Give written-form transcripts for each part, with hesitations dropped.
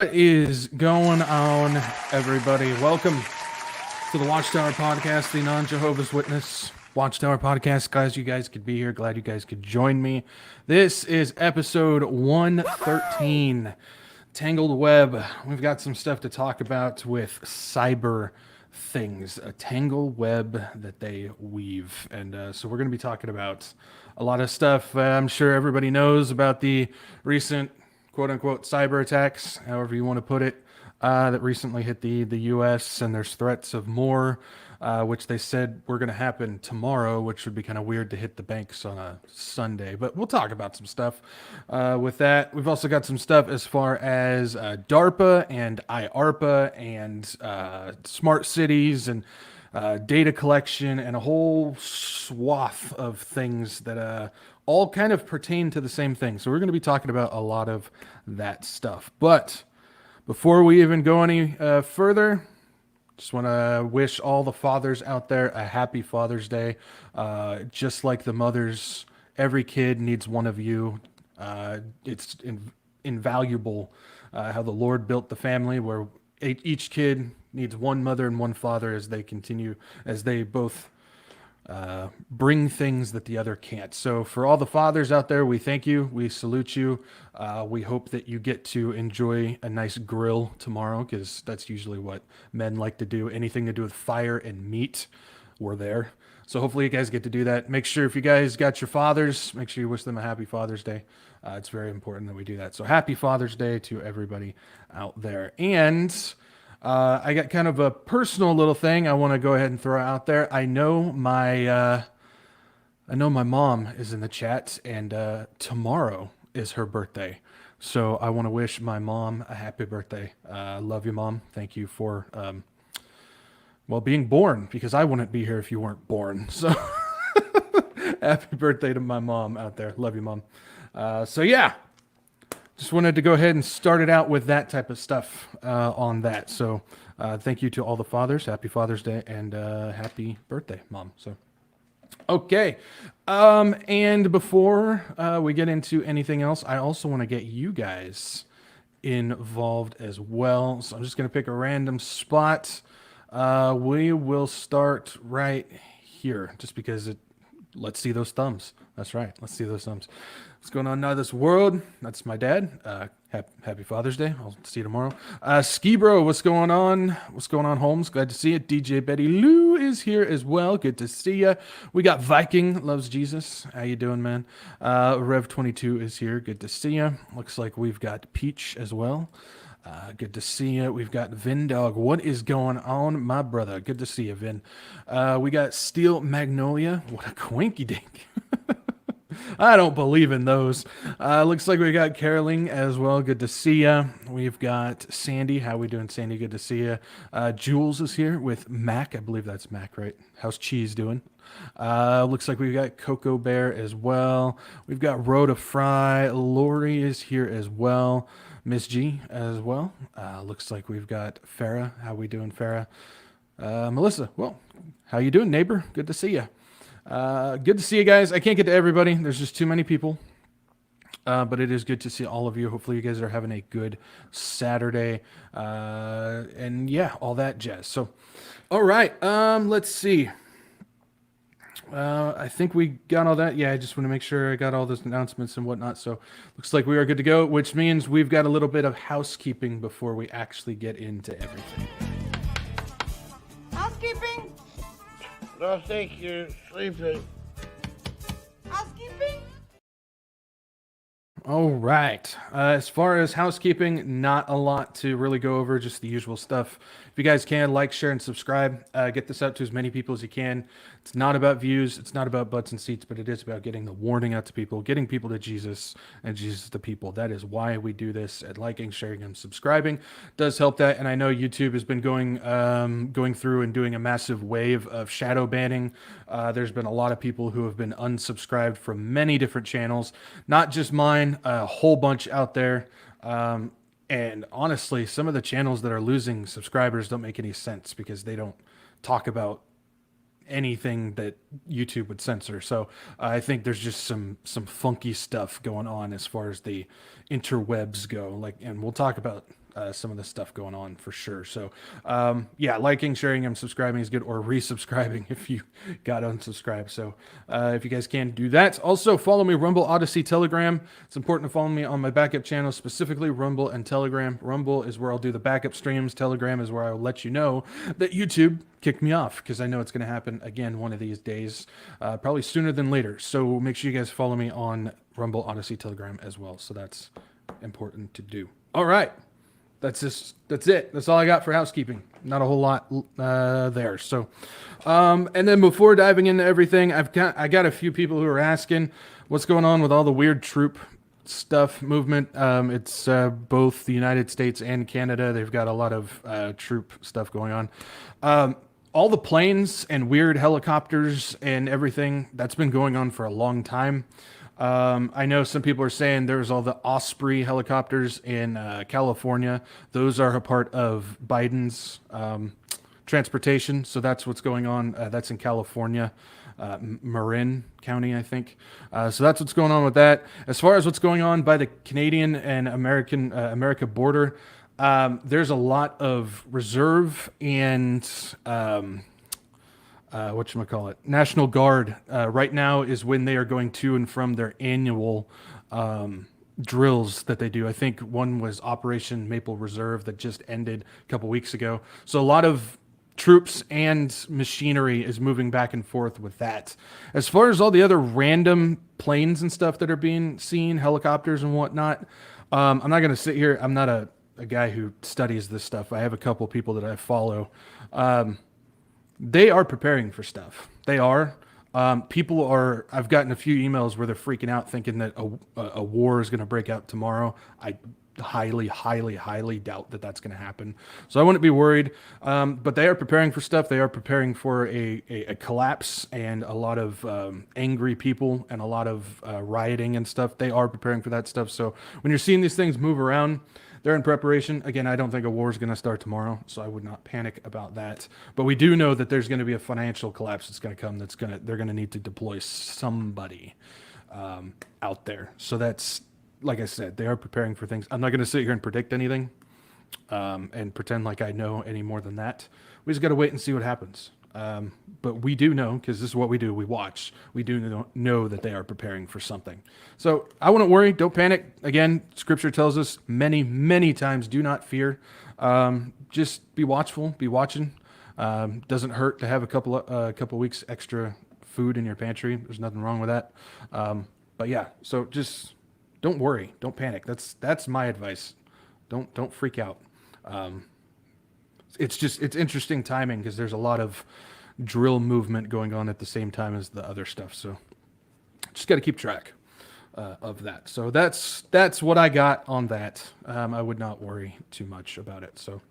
What is going on, everybody? Welcome to the Watchtower podcast, the non-Jehovah's Witness Watchtower podcast. Guys, you guys could be here. Glad you guys could join me. This is episode 113, Tangled Web. We've got some stuff to talk about with cyber things, a tangled web that they weave. And so we're going to be talking about a lot of stuff. I'm sure everybody knows about the recent quote-unquote cyber attacks, however you want to put it, that recently hit the U.S., and there's threats of more, which they said were going to happen tomorrow, which would be kind of weird to hit the banks on a Sunday. But we'll talk about some stuff with that. We've also got some stuff as far as DARPA and IARPA and smart cities and data collection and a whole swath of things that all kind of pertain to the same thing. So we're going to be talking about a lot of that stuff. But before we even go any further, just want to wish all the fathers out there a happy Father's Day. Just like the mothers, every kid needs one of you. It's invaluable how the Lord built the family, where each kid needs one mother and one father as they both bring things that the other can't. So for all the fathers out there, we thank you. We salute you. We hope that you get to enjoy a nice grill tomorrow, because that's usually what men like to do. Anything to do with fire and meat, we're there. So hopefully you guys get to do that. Make sure if you guys got your fathers, make sure you wish them a happy Father's Day. It's very important that we do that. So happy Father's Day to everybody out there. And I got kind of a personal little thing I want to go ahead and throw out there. I know my mom is in the chat, and tomorrow is her birthday. So I want to wish my mom a happy birthday. Love you, Mom. Thank you for being born, because I wouldn't be here if you weren't born. So happy birthday to my mom out there. Love you, Mom. So yeah. Just wanted to go ahead and start it out with that type of stuff on that. So thank you to all the fathers. Happy Father's Day, and happy birthday, Mom. So, okay. And before we get into anything else, I also want to get you guys involved as well. So I'm just going to pick a random spot. We will start right here, just because let's see those thumbs. That's right. Let's see those thumbs. What's going on now this world? That's my dad. Happy Father's Day. I'll see you tomorrow. Ski Bro, what's going on? What's going on, Holmes? Glad to see you. DJ Betty Lou is here as well. Good to see you. We got Viking Loves Jesus. How you doing, man? Rev22 is here. Good to see you. Looks like we've got Peach as well. Good to see you. We've got Vin Dog. What is going on, my brother? Good to see you, Vin. We got Steel Magnolia. What a quinky dink. I don't believe in those. Looks like we got Caroling as well. Good to see ya. We've got Sandy. How we doing, Sandy? Good to see ya. Jules is here with Mac. I believe that's Mac, right? How's Cheese doing? Looks like we've got Coco Bear as well. We've got Rhoda Fry. Lori is here as well. Miss G as well. Looks like we've got Farah. How we doing, Farah? Melissa. Well, how you doing, neighbor? Good to see you. Good to see you guys. I can't get to everybody. There's just too many people. But it is good to see all of you. Hopefully you guys are having a good Saturday. And yeah, all that jazz. So, all right. Let's see. I think we got all that. Yeah, I just want to make sure I got all those announcements and whatnot. So looks like we are good to go, which means we've got a little bit of housekeeping before we actually get into everything. Housekeeping? No, thank you. Sleeping. Housekeeping? All right. As far as housekeeping, not a lot to really go over, just the usual stuff. If you guys can, like, share, and subscribe. Get this out to as many people as you can. It's not about views. It's not about butts and seats, but it is about getting the warning out to people, getting people to Jesus, and Jesus to people. That is why we do this. And liking, sharing, and subscribing does help that. And I know YouTube has been going through and doing a massive wave of shadow banning. There's been a lot of people who have been unsubscribed from many different channels, not just mine, a whole bunch out there. And honestly, some of the channels that are losing subscribers don't make any sense, because they don't talk about anything that YouTube would censor. So I think there's just some funky stuff going on as far as the interwebs go. And we'll talk about some of the stuff going on for sure. So, yeah, liking, sharing, and subscribing is good, or resubscribing if you got unsubscribed. So, if you guys can do that. Also, follow me, Rumble, Odyssey, Telegram. It's important to follow me on my backup channels, specifically Rumble and Telegram. Rumble is where I'll do the backup streams. Telegram is where I'll let you know that YouTube kicked me off, because I know it's going to happen again one of these days, probably sooner than later. So make sure you guys follow me on Rumble, Odyssey, Telegram as well. So that's important to do. All right. That's it. That's all I got for housekeeping. Not a whole lot there. So, and then before diving into everything, I got a few people who are asking what's going on with all the weird troop stuff movement. It's both the United States and Canada. They've got a lot of troop stuff going on. All the planes and weird helicopters and everything, that's been going on for a long time. I know some people are saying there's all the Osprey helicopters in California. Those are a part of Biden's transportation. So that's what's going on. That's in California, Marin County, I think. So that's what's going on with that. As far as what's going on by the Canadian and America border, there's a lot of reserve and National Guard. Right now is when they are going to and from their annual drills that they do. I think one was Operation Maple Reserve that just ended a couple weeks ago. So a lot of troops and machinery is moving back and forth with that. As far as all the other random planes and stuff that are being seen, helicopters and whatnot, I'm not going to sit here. I'm not a guy who studies this stuff. I have a couple people that I follow. They are preparing for stuff. They are. People are. I've gotten a few emails where they're freaking out, thinking that a war is going to break out tomorrow. I highly, highly, highly doubt that that's going to happen. So I wouldn't be worried. But they are preparing for stuff. They are preparing for a collapse and a lot of angry people and a lot of rioting and stuff. They are preparing for that stuff. So when you're seeing these things move around, they're in preparation. Again, I don't think a war is going to start tomorrow, so I would not panic about that. But we do know that there's going to be a financial collapse that's going to come. They're going to need to deploy somebody out there. So that's, like I said, they are preparing for things. I'm not going to sit here and predict anything and pretend like I know any more than that. We just got to wait and see what happens. But we do know, because this is what we do, we watch. We do know that they are preparing for something. So I wouldn't worry. Don't panic. Again, Scripture tells us many, many times, do not fear. Just be watchful, be watching. Doesn't hurt to have a couple weeks extra food in your pantry. There's nothing wrong with that. But yeah, so just don't worry. Don't panic. That's my advice. Don't freak out. It's interesting timing, because there's a lot of drill movement going on at the same time as the other stuff. So just got to keep track of that. So that's what I got on that. I would not worry too much about it. So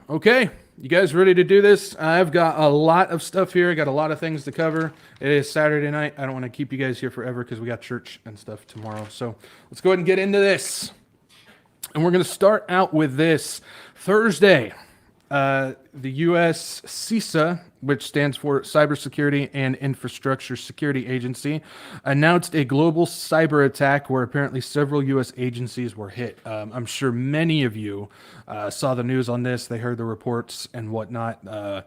okay, you guys ready to do this? I've got a lot of stuff here. I got a lot of things to cover. It is Saturday night. I don't want to keep you guys here forever, because we got church and stuff tomorrow. So let's go ahead and get into this. And we're going to start out with this. Thursday, the U.S. CISA, which stands for Cybersecurity and Infrastructure Security Agency, announced a global cyber attack where apparently several U.S. agencies were hit. I'm sure many of you saw the news on this. They heard the reports and whatnot.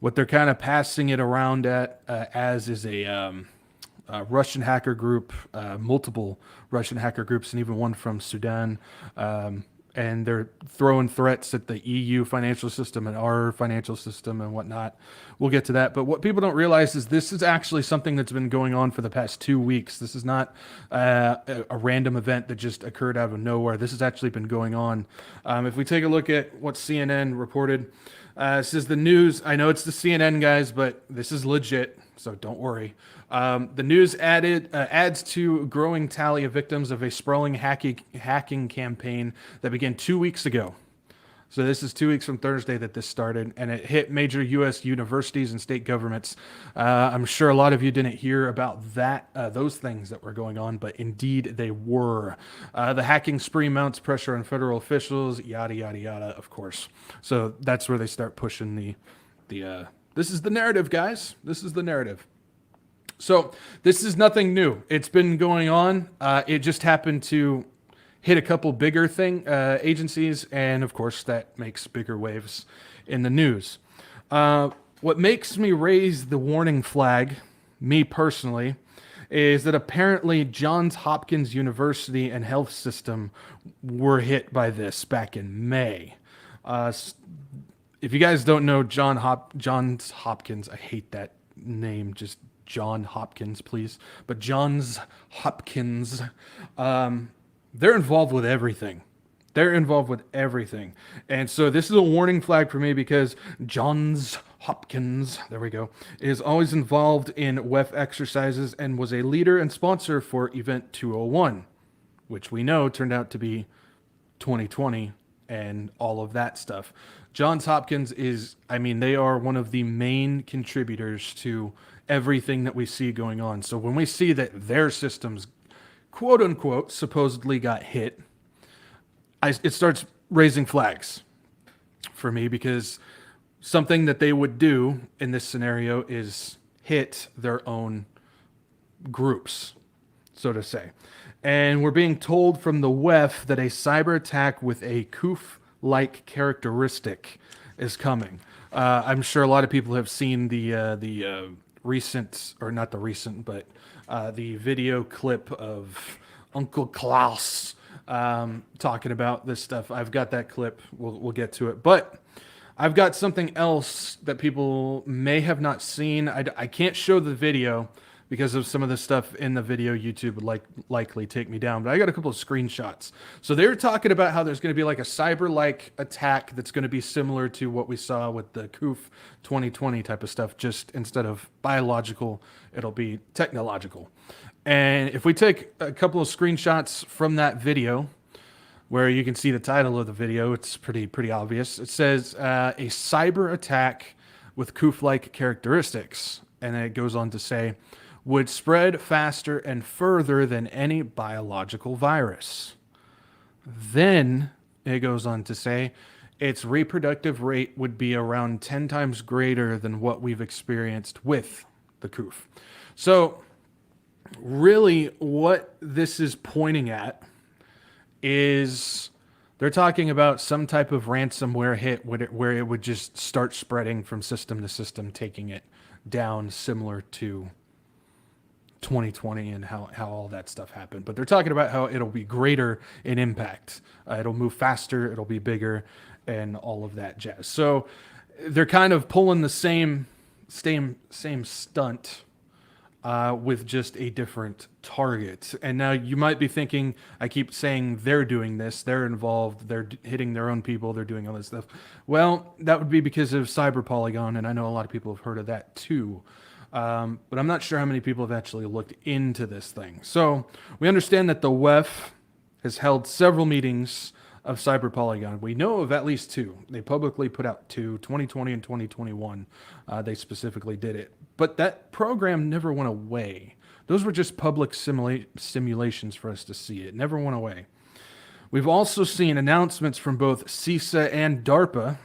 What they're kind of passing it around as is a Russian hacker group, multiple Russian hacker groups, and even one from Sudan. And they're throwing threats at the EU financial system and our financial system and whatnot. We'll get to that. But what people don't realize is this is actually something that's been going on for the past 2 weeks. This is not a random event that just occurred out of nowhere. This has actually been going on. If we take a look at what CNN reported, this is the news. I know it's the CNN guys, but this is legit, so don't worry. The news adds to a growing tally of victims of a sprawling hacking campaign that began 2 weeks ago. So this is 2 weeks from Thursday that this started, and it hit major U.S. universities and state governments. I'm sure a lot of you didn't hear about those things that were going on, but indeed they were. The hacking spree mounts pressure on federal officials, yada, yada, yada, of course. So that's where they start pushing the this is the narrative, guys. This is the narrative. So this is nothing new. It's been going on. It just happened to hit a couple bigger agencies, and of course that makes bigger waves in the news. What makes me raise the warning flag, me personally, is that apparently Johns Hopkins University and health system were hit by this back in May. If you guys don't know Johns Hopkins, I hate that name, just John Hopkins, please. But Johns Hopkins, they're involved with everything. They're involved with everything. And so this is a warning flag for me because Johns Hopkins, there we go, is always involved in WEF exercises and was a leader and sponsor for Event 201, which we know turned out to be 2020 and all of that stuff. Johns Hopkins they are one of the main contributors to everything that we see going on. So when we see that their systems, quote unquote, supposedly got hit, it starts raising flags for me, because something that they would do in this scenario is hit their own groups, so to say. And we're being told from the WEF that a cyber attack with a COOF-like characteristic is coming. I'm sure a lot of people have seen the recent, or not the recent, but the video clip of Uncle Klaus talking about this stuff. I've got that clip. We'll get to it. But I've got something else that people may have not seen. I can't show the video because of some of the stuff in the video. YouTube would likely take me down. But I got a couple of screenshots. So they were talking about how there's going to be like a cyber-like attack that's going to be similar to what we saw with the COOF 2020 type of stuff. Just instead of biological, it'll be technological. And if we take a couple of screenshots from that video, where you can see the title of the video, it's pretty obvious. It says a cyber attack with COOF-like characteristics, and then it goes on to say, would spread faster and further than any biological virus. Then it goes on to say its reproductive rate would be around 10 times greater than what we've experienced with the COOF. So really what this is pointing at is they're talking about some type of ransomware hit where it would just start spreading from system to system, taking it down, similar to 2020 and how all that stuff happened. But they're talking about how it'll be greater in impact. It'll move faster, it'll be bigger, and all of that jazz. So they're kind of pulling the same stunt with just a different target. And now you might be thinking, I keep saying they're doing this, they're involved, they're hitting their own people, they're doing all this stuff. Well, that would be because of Cyber Polygon, and I know a lot of people have heard of that too. But I'm not sure how many people have actually looked into this thing. So we understand that the WEF has held several meetings of Cyber Polygon. We know of at least two. They publicly put out two, 2020 and 2021. They specifically did it. But that program never went away. Those were just public simulations for us to see. It never went away. We've also seen announcements from both CISA and DARPA.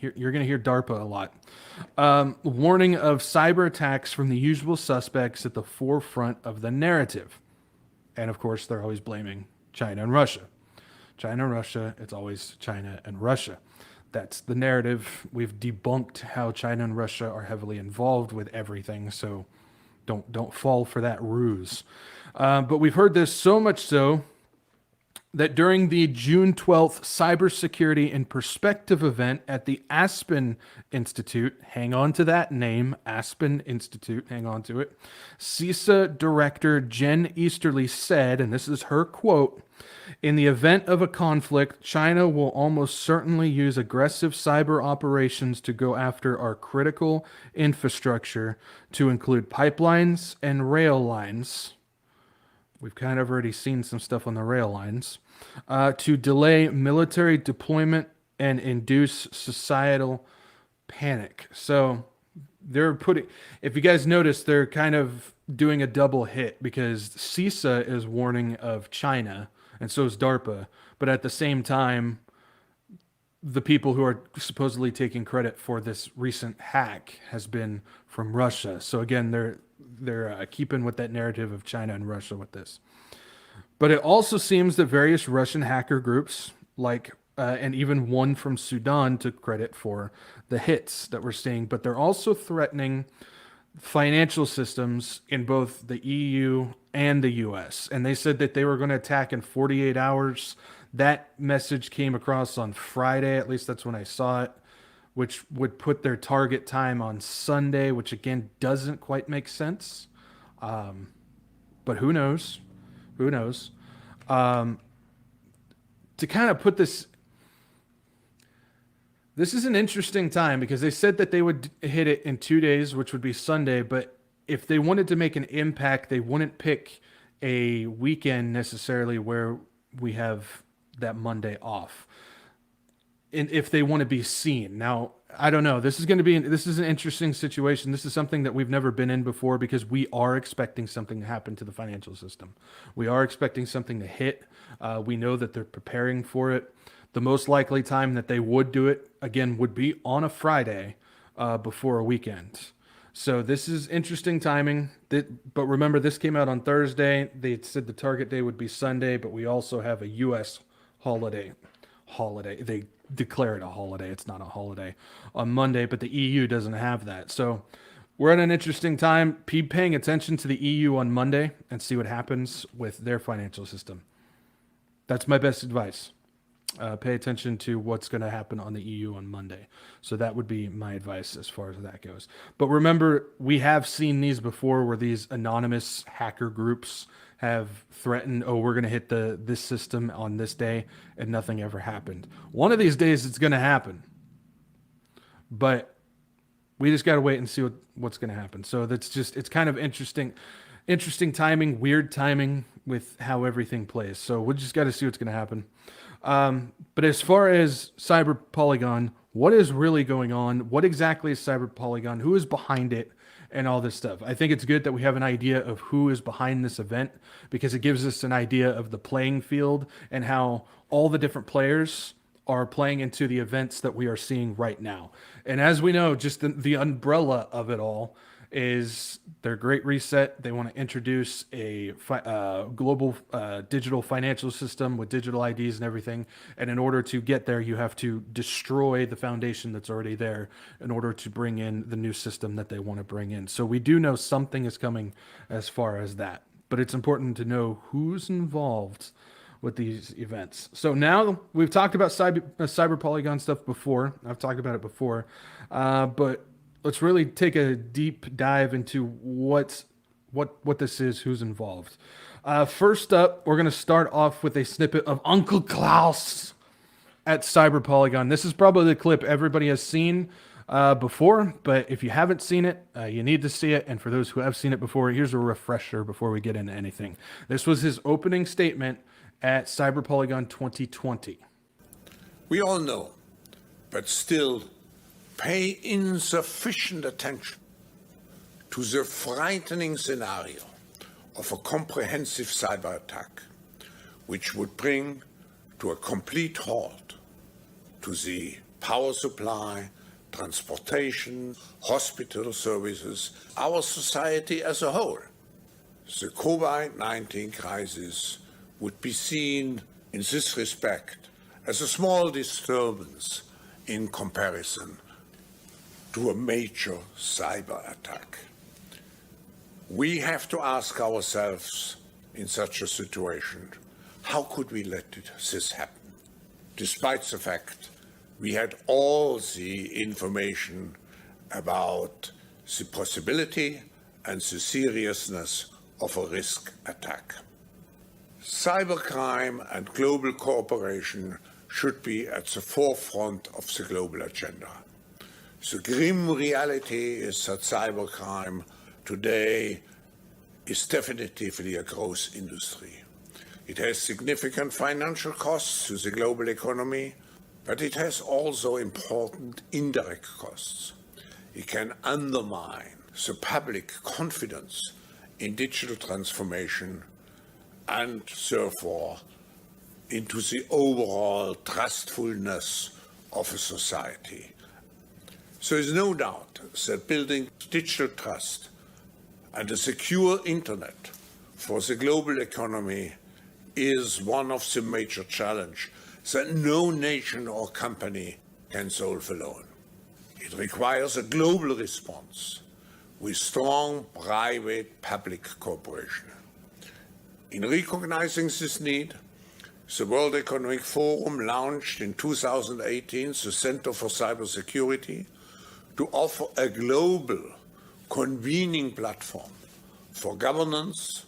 You're going to hear DARPA a lot. Warning of cyber attacks from the usual suspects at the forefront of the narrative. And of course, they're always blaming China and Russia. China and Russia, it's always China and Russia. That's the narrative. We've debunked how China and Russia are heavily involved with everything, so don't fall for that ruse. But we've heard this so much so that during the June 12th Cybersecurity in Perspective event at the Aspen Institute, hang on to that name, Aspen Institute, hang on to it, CISA Director Jen Easterly said, and this is her quote, "In the event of a conflict, China will almost certainly use aggressive cyber operations to go after our critical infrastructure, to include pipelines and rail lines." We've kind of already seen some stuff on the rail lines. To delay military deployment and induce societal panic. So they're putting, if you guys notice, they're kind of doing a double hit, because CISA is warning of China and so is DARPA. But at the same time, the people who are supposedly taking credit for this recent hack has been from Russia. So again, they're keeping with that narrative of China and Russia with this. But it also seems that various Russian hacker groups, and even one from Sudan, took credit for the hits that we're seeing. But they're also threatening financial systems in both the EU and the US. And they said that they were going to attack in 48 hours. That message came across on Friday, at least that's when I saw it, which would put their target time on Sunday, which again doesn't quite make sense. But who knows? Who knows? To kind of put this is an interesting time because they said that they would hit it in 2 days, which would be Sunday. But if they wanted to make an impact, they wouldn't pick a weekend necessarily where we have that Monday off. And if they want to be seen. Now, I don't know. This is an interesting situation. This is something that we've never been in before because we are expecting something to happen to the financial system. We are expecting something to hit. We know that they're preparing for it. The most likely time that they would do it, again, would be on a Friday before a weekend. So this is interesting timing. But remember, this came out on Thursday. They said the target day would be Sunday, but we also have a U.S. holiday. They declare it a holiday. It's not a holiday on Monday, but the EU doesn't have that. So we're at an interesting time. Be paying attention to the EU on Monday and see what happens with their financial system. That's my best advice. Pay attention to what's going to happen on the EU on Monday. So that would be my advice as far as that goes. But remember, we have seen these before where these anonymous hacker groups have threatened, oh, we're going to hit this system on this day, and nothing ever happened. One of these days it's going to happen. But we just got to wait and see what's going to happen. So it's kind of interesting timing, weird timing with how everything plays. So we just got to see what's going to happen. But as far as Cyber Polygon, what is really going on? What exactly is Cyber Polygon? Who is behind it? And all this stuff. I think it's good that we have an idea of who is behind this event because it gives us an idea of the playing field and how all the different players are playing into the events that we are seeing right now. And as we know, just the umbrella of it all is their great reset. They want to introduce a global digital financial system with digital IDs and everything. And in order to get there, you have to destroy the foundation that's already there in order to bring in the new system that they want to bring in. So we do know something is coming as far as that. But it's important to know who's involved with these events. So now we've talked about Cyber Polygon stuff before. I've talked about it before. But let's really take a deep dive into what this is, who's involved. First up, we're going to start off with a snippet of Uncle Klaus at Cyber Polygon. This is probably the clip everybody has seen before, but if you haven't seen it, you need to see it. And for those who have seen it before, here's a refresher before we get into anything. This was his opening statement at Cyber Polygon 2020. We all know, but still pay insufficient attention to the frightening scenario of a comprehensive cyber attack, which would bring to a complete halt to the power supply, transportation, hospital services, our society as a whole. The COVID-19 crisis would be seen in this respect as a small disturbance in comparison to a major cyber attack. We have to ask ourselves in such a situation, how could we let this happen? Despite the fact we had all the information about the possibility and the seriousness of a risk attack. Cybercrime and global cooperation should be at the forefront of the global agenda. The grim reality is that cybercrime today is definitively a growth industry. It has significant financial costs to the global economy, but it has also important indirect costs. It can undermine the public confidence in digital transformation and therefore into the overall trustfulness of a society. There is no doubt that building digital trust and a secure internet for the global economy is one of the major challenges that no nation or company can solve alone. It requires a global response with strong private-public cooperation. In recognizing this need, the World Economic Forum launched in 2018 the Center for Cybersecurity to offer a global convening platform for governance,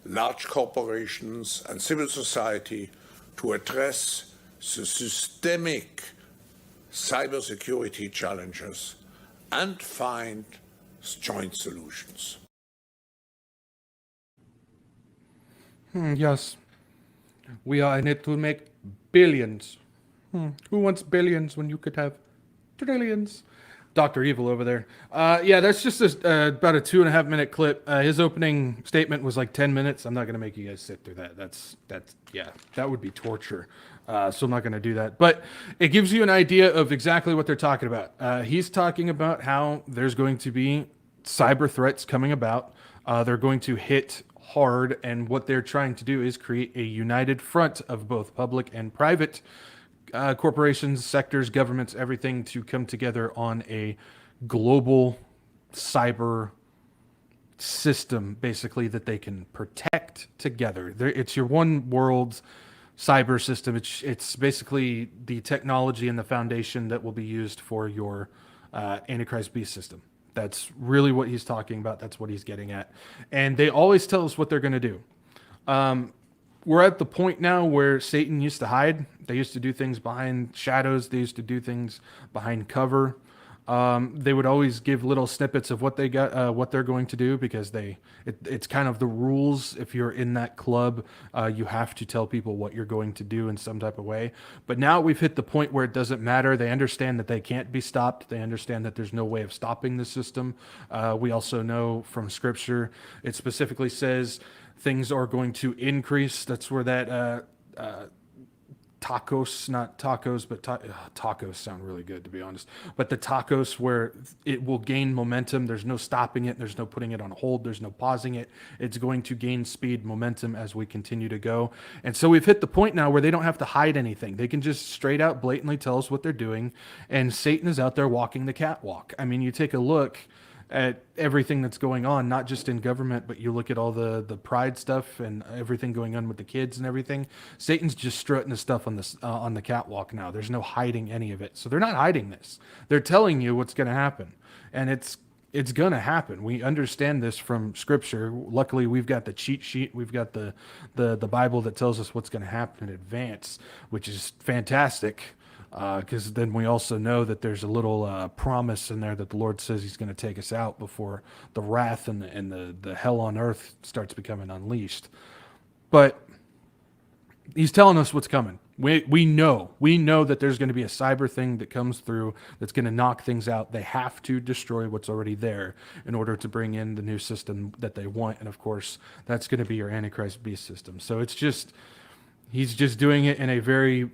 large corporations, and civil society to address the systemic cybersecurity challenges and find joint solutions. Yes, we are in it to make billions. Who wants billions when you could have trillions? Dr. Evil over there. Yeah, that's just about a 2.5 minute clip. His opening statement was like 10 minutes. I'm not going to make you guys sit through that. Yeah, that would be torture. So I'm not going to do that. But it gives you an idea of exactly what they're talking about. He's talking about how there's going to be cyber threats coming about. They're going to hit hard, and what they're trying to do is create a united front of both public and private corporations, sectors, governments, everything to come together on a global cyber system, basically, that they can protect together. It's your one world cyber system. It's basically the technology and the foundation that will be used for your Antichrist beast system. That's really what he's talking about. That's what he's getting at. And they always tell us what they're going to do. We're at the point now where Satan used to hide. They used to do things behind shadows. They used to do things behind cover. They would always give little snippets of what they got, what they're going to do, because it's kind of the rules. If you're in that club, you have to tell people what you're going to do in some type of way. But now we've hit the point where it doesn't matter. They understand that they can't be stopped. They understand that there's no way of stopping the system. We also know from Scripture, it specifically says things are going to increase. That's where that tacos, not tacos, but tacos sound really good, to be honest. But the tacos, where it will gain momentum. There's no stopping it. There's no putting it on hold. There's no pausing it. It's going to gain speed, momentum as we continue to go. And so we've hit the point now where they don't have to hide anything. They can just straight out blatantly tell us what they're doing. And Satan is out there walking the catwalk. I mean, you take a look at everything that's going on, not just in government, but you look at all the pride stuff and everything going on with the kids and everything. Satan's just strutting his stuff on the catwalk now. There's no hiding any of it. So they're not hiding this. They're telling you what's going to happen, and it's going to happen. We understand this from Scripture. Luckily, we've got the cheat sheet. We've got the Bible that tells us what's going to happen in advance, which is fantastic. Because then we also know that there's a little promise in there that the Lord says he's going to take us out before the wrath and the hell on earth starts becoming unleashed. But he's telling us what's coming. We know that there's going to be a cyber thing that comes through that's going to knock things out. They have to destroy what's already there in order to bring in the new system that they want. And of course, that's going to be your Antichrist beast system. So he's just doing it in a very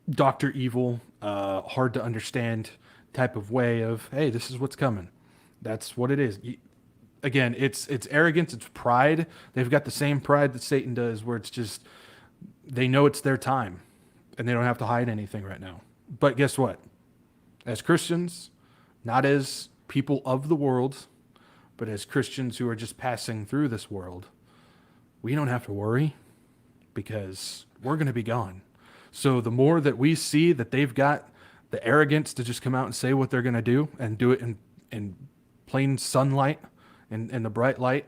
Dr. Evil, hard to understand type of way of, hey, this is what's coming. That's what it is. Again, it's arrogance, it's pride. They've got the same pride that Satan does, where it's just, they know it's their time and they don't have to hide anything right now. But guess what? As Christians, not as people of the world, but as Christians who are just passing through this world, we don't have to worry, because we're going to be gone. So the more that we see that they've got the arrogance to just come out and say what they're going to do and do it in plain sunlight and in the bright light,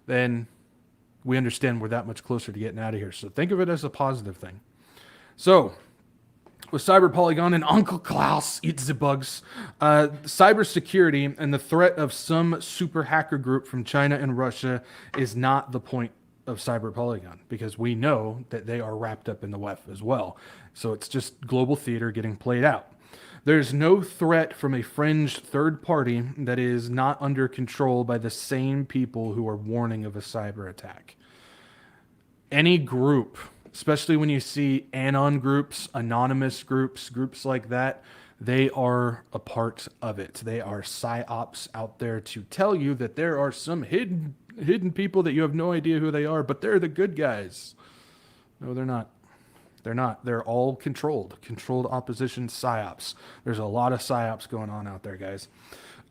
then we understand we're that much closer to getting out of here. So think of it as a positive thing. So with Cyber Polygon and Uncle Klaus eats the bugs, cybersecurity and the threat of some super hacker group from China and Russia is not the point of Cyber Polygon, because we know that they are wrapped up in the WEF as well. So it's just global theater getting played out. There's no threat from a fringe third party that is not under control by the same people who are warning of a cyber attack. Any group, especially when you see anon groups, anonymous groups, groups like that, they are a part of it. They are psyops out there to tell you that there are some hidden people that you have no idea who they are, but they're the good guys. No, they're not. They're not. They're all controlled opposition psyops. There's a lot of psyops going on out there, guys.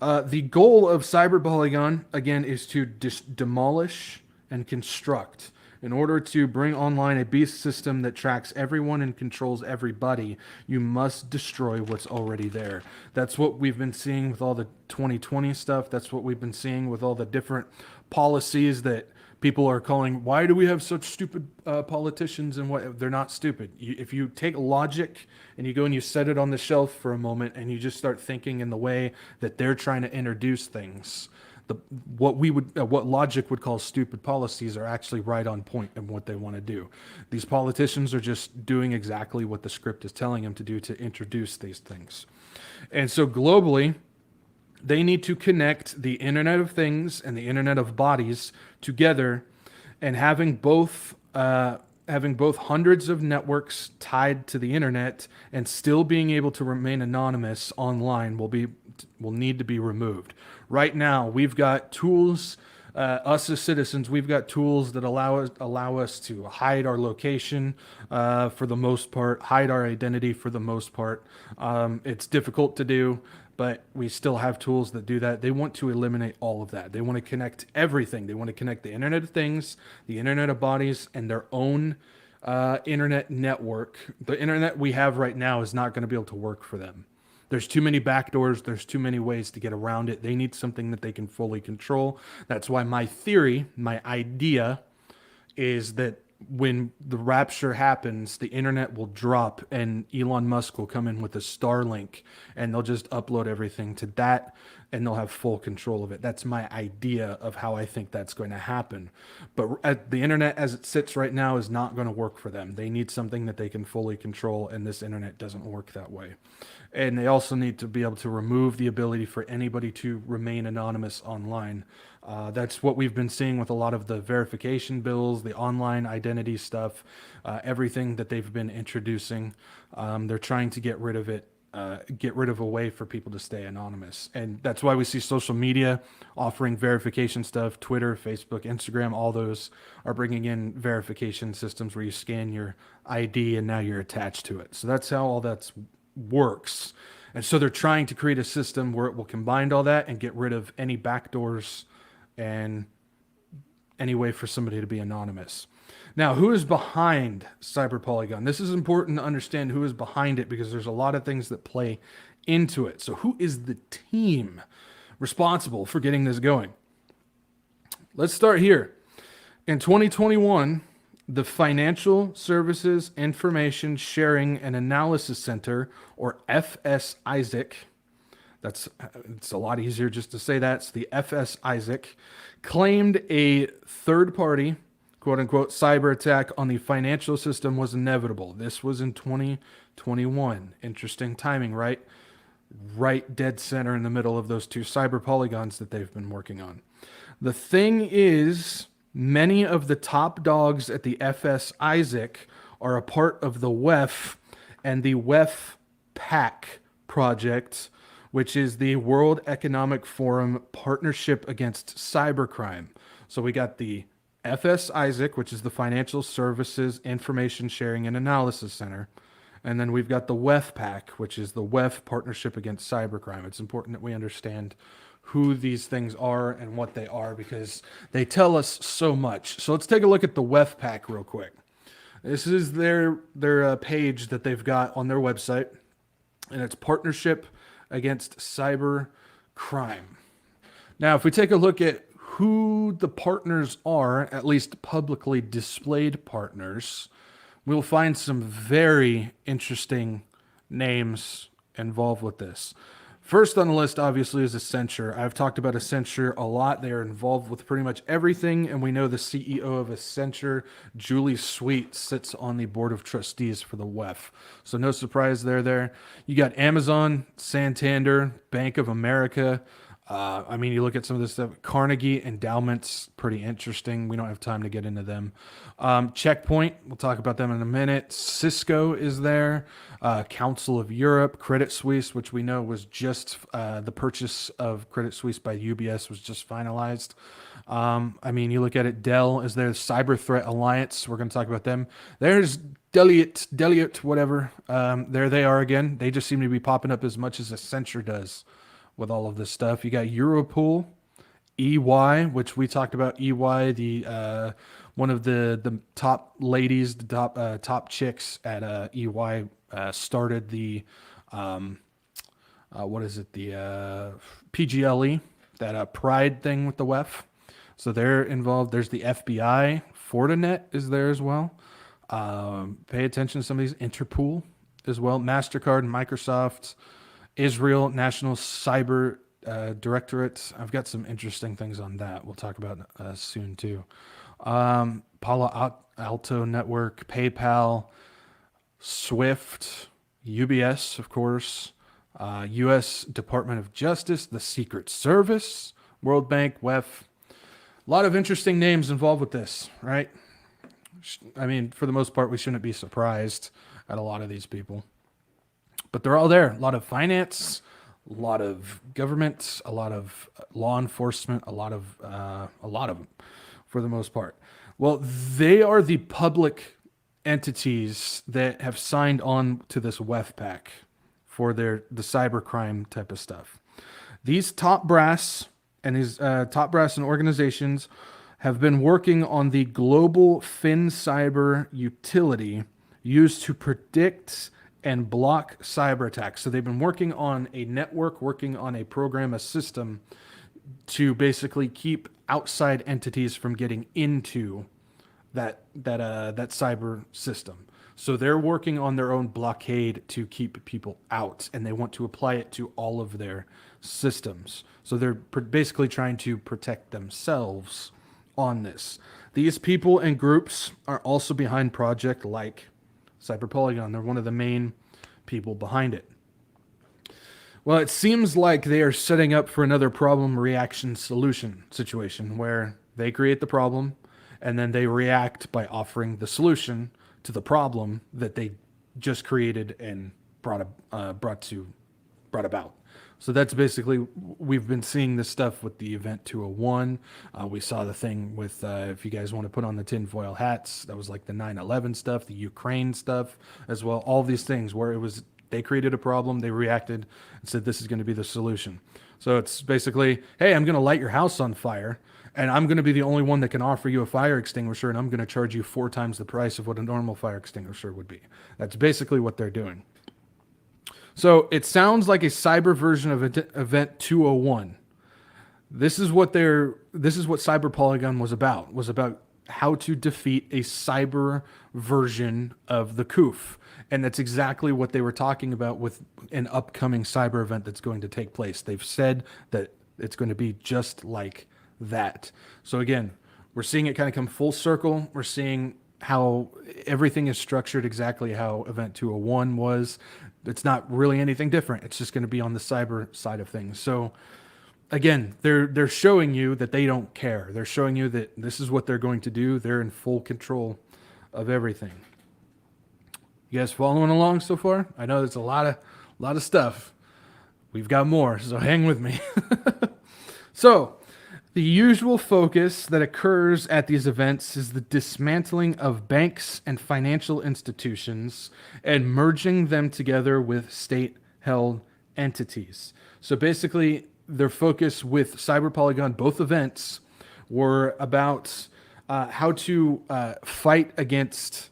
The goal of Cyber Polygon, again, is to demolish and construct. In order to bring online a beast system that tracks everyone and controls everybody, you must destroy what's already there. That's what we've been seeing with all the 2020 stuff. That's what we've been seeing with all the different policies that people are calling, why do we have such stupid politicians? And what, they're not stupid. If you take logic and you go and you set it on the shelf for a moment and you just start thinking in the way that they're trying to introduce things, what logic would call stupid policies are actually right on point in what they want to do. These politicians are just doing exactly what the script is telling them to do to introduce these things. And so globally, they need to connect the Internet of Things and the Internet of Bodies together, and having both hundreds of networks tied to the internet and still being able to remain anonymous online will need to be removed. Right now, we've got tools. Us as citizens, we've got tools that allow us to hide our location for the most part, hide our identity for the most part. It's difficult to do, but we still have tools that do that. They want to eliminate all of that. They want to connect everything. They want to connect the Internet of Things, the Internet of Bodies, and their own internet network. The internet we have right now is not going to be able to work for them. There's too many backdoors. There's too many ways to get around it. They need something that they can fully control. That's why my theory, my idea, is that when the rapture happens, the internet will drop and Elon Musk will come in with a Starlink and they'll just upload everything to that and they'll have full control of it. That's my idea of how I think that's going to happen. But the internet as it sits right now is not going to work for them. They need something that they can fully control, and this internet doesn't work that way. And they also need to be able to remove the ability for anybody to remain anonymous online. That's what we've been seeing with a lot of the verification bills, the online identity stuff, everything that they've been introducing. They're trying to get rid of it, get rid of a way for people to stay anonymous. And that's why we see social media offering verification stuff. Twitter, Facebook, Instagram, all those are bringing in verification systems where you scan your ID and now you're attached to it. So that's how all that works. And so they're trying to create a system where it will combine all that and get rid of any backdoors and any way for somebody to be anonymous. Now, who is behind Cyber Polygon? This is important to understand who is behind it because there's a lot of things that play into it. So who is the team responsible for getting this going? Let's start here. In 2021, the Financial Services Information Sharing and Analysis Center, or FS-ISAC, it's a lot easier just to say that. It's the FS-ISAC, claimed a third-party, quote-unquote, cyber attack on the financial system was inevitable. This was in 2021. Interesting timing, right? Right dead center in the middle of those two cyber polygons that they've been working on. The thing is, many of the top dogs at the FS-ISAC are a part of the WEF and the WEF-PAC project, which is the World Economic Forum Partnership Against Cybercrime. So we got the FS-ISAC, which is the Financial Services Information Sharing and Analysis Center. And then we've got the WEF-PAC, which is the WEF Partnership Against Cybercrime. It's important that we understand who these things are and what they are because they tell us so much. So let's take a look at the WEF-PAC real quick. This is their page that they've got on their website, and it's Partnership Against Cyber Crime. Now, if we take a look at who the partners are, at least publicly displayed partners, we'll find some very interesting names involved with this. First on the list, obviously, is Accenture. I've talked about Accenture a lot. They are involved with pretty much everything, and we know the CEO of Accenture, Julie Sweet, sits on the board of trustees for the WEF. So no surprise they're there. You got Amazon, Santander, Bank of America, I mean, you look at some of this stuff. Carnegie Endowment's pretty interesting. We don't have time to get into them. Checkpoint, we'll talk about them in a minute. Cisco is there. Council of Europe, Credit Suisse, which we know was just the purchase of Credit Suisse by UBS was just finalized. I mean, you look at it. Dell is there. Cyber Threat Alliance. We're going to talk about them. There's Deloitte, whatever. There they are again. They just seem to be popping up as much as Accenture does with all of this stuff. You got Europool, EY, which we talked about. EY, the one of the top ladies, the top chicks at EY, started the what is it? The PGLE, that Pride thing with the WEF. So they're involved. There's the FBI. Fortinet is there as well. Pay attention to some of these. Interpol as well. MasterCard, Microsoft, Israel National Cyber Directorate. I've got some interesting things on that. We'll talk about soon too. Palo Alto Network, PayPal, Swift, UBS, of course, U.S. Department of Justice, the Secret Service, World Bank, WEF. A lot of interesting names involved with this, right? I mean, for the most part, we shouldn't be surprised at a lot of these people. But they're all there. A lot of finance, a lot of government, a lot of law enforcement, a lot of them, for the most part. Well, they are the public entities that have signed on to this WEF pack for the cybercrime type of stuff. These top brass and organizations have been working on the global FinCyber utility used to predict and block cyber attacks. So they've been working on a network, working on a program, a system to basically keep outside entities from getting into that cyber system. So they're working on their own blockade to keep people out, and they want to apply it to all of their systems. So they're basically trying to protect themselves on this. These people and groups are also behind project like Cyber Polygon. They're one of the main people behind it. Well, it seems like they are setting up for another problem reaction solution situation where they create the problem and then they react by offering the solution to the problem that they just created and brought about. So that's basically, we've been seeing this stuff with the Event 201. We saw the thing with, if you guys want to put on the tinfoil hats, that was like the 9/11 stuff, the Ukraine stuff as well. All these things where it was, they created a problem, they reacted and said, this is going to be the solution. So it's basically, hey, I'm going to light your house on fire and I'm going to be the only one that can offer you a fire extinguisher and I'm going to charge you 4 times the price of what a normal fire extinguisher would be. That's basically what they're doing. So it sounds like a cyber version of Event 201. This is what Cyber Polygon was about how to defeat a cyber version of the COOF. And that's exactly what they were talking about with an upcoming cyber event that's going to take place. They've said that it's going to be just like that. So again, we're seeing it kind of come full circle. We're seeing how everything is structured exactly how Event 201 was. It's not really anything different. It's just going to be on the cyber side of things. So again, they're showing you that they don't care. They're showing you that this is what they're going to do. They're in full control of everything. You guys following along so far? I know there's a lot of stuff. We've got more, so hang with me. So, the usual focus that occurs at these events is the dismantling of banks and financial institutions and merging them together with state-held entities. So basically, their focus with Cyber Polygon, both events, were about how to fight against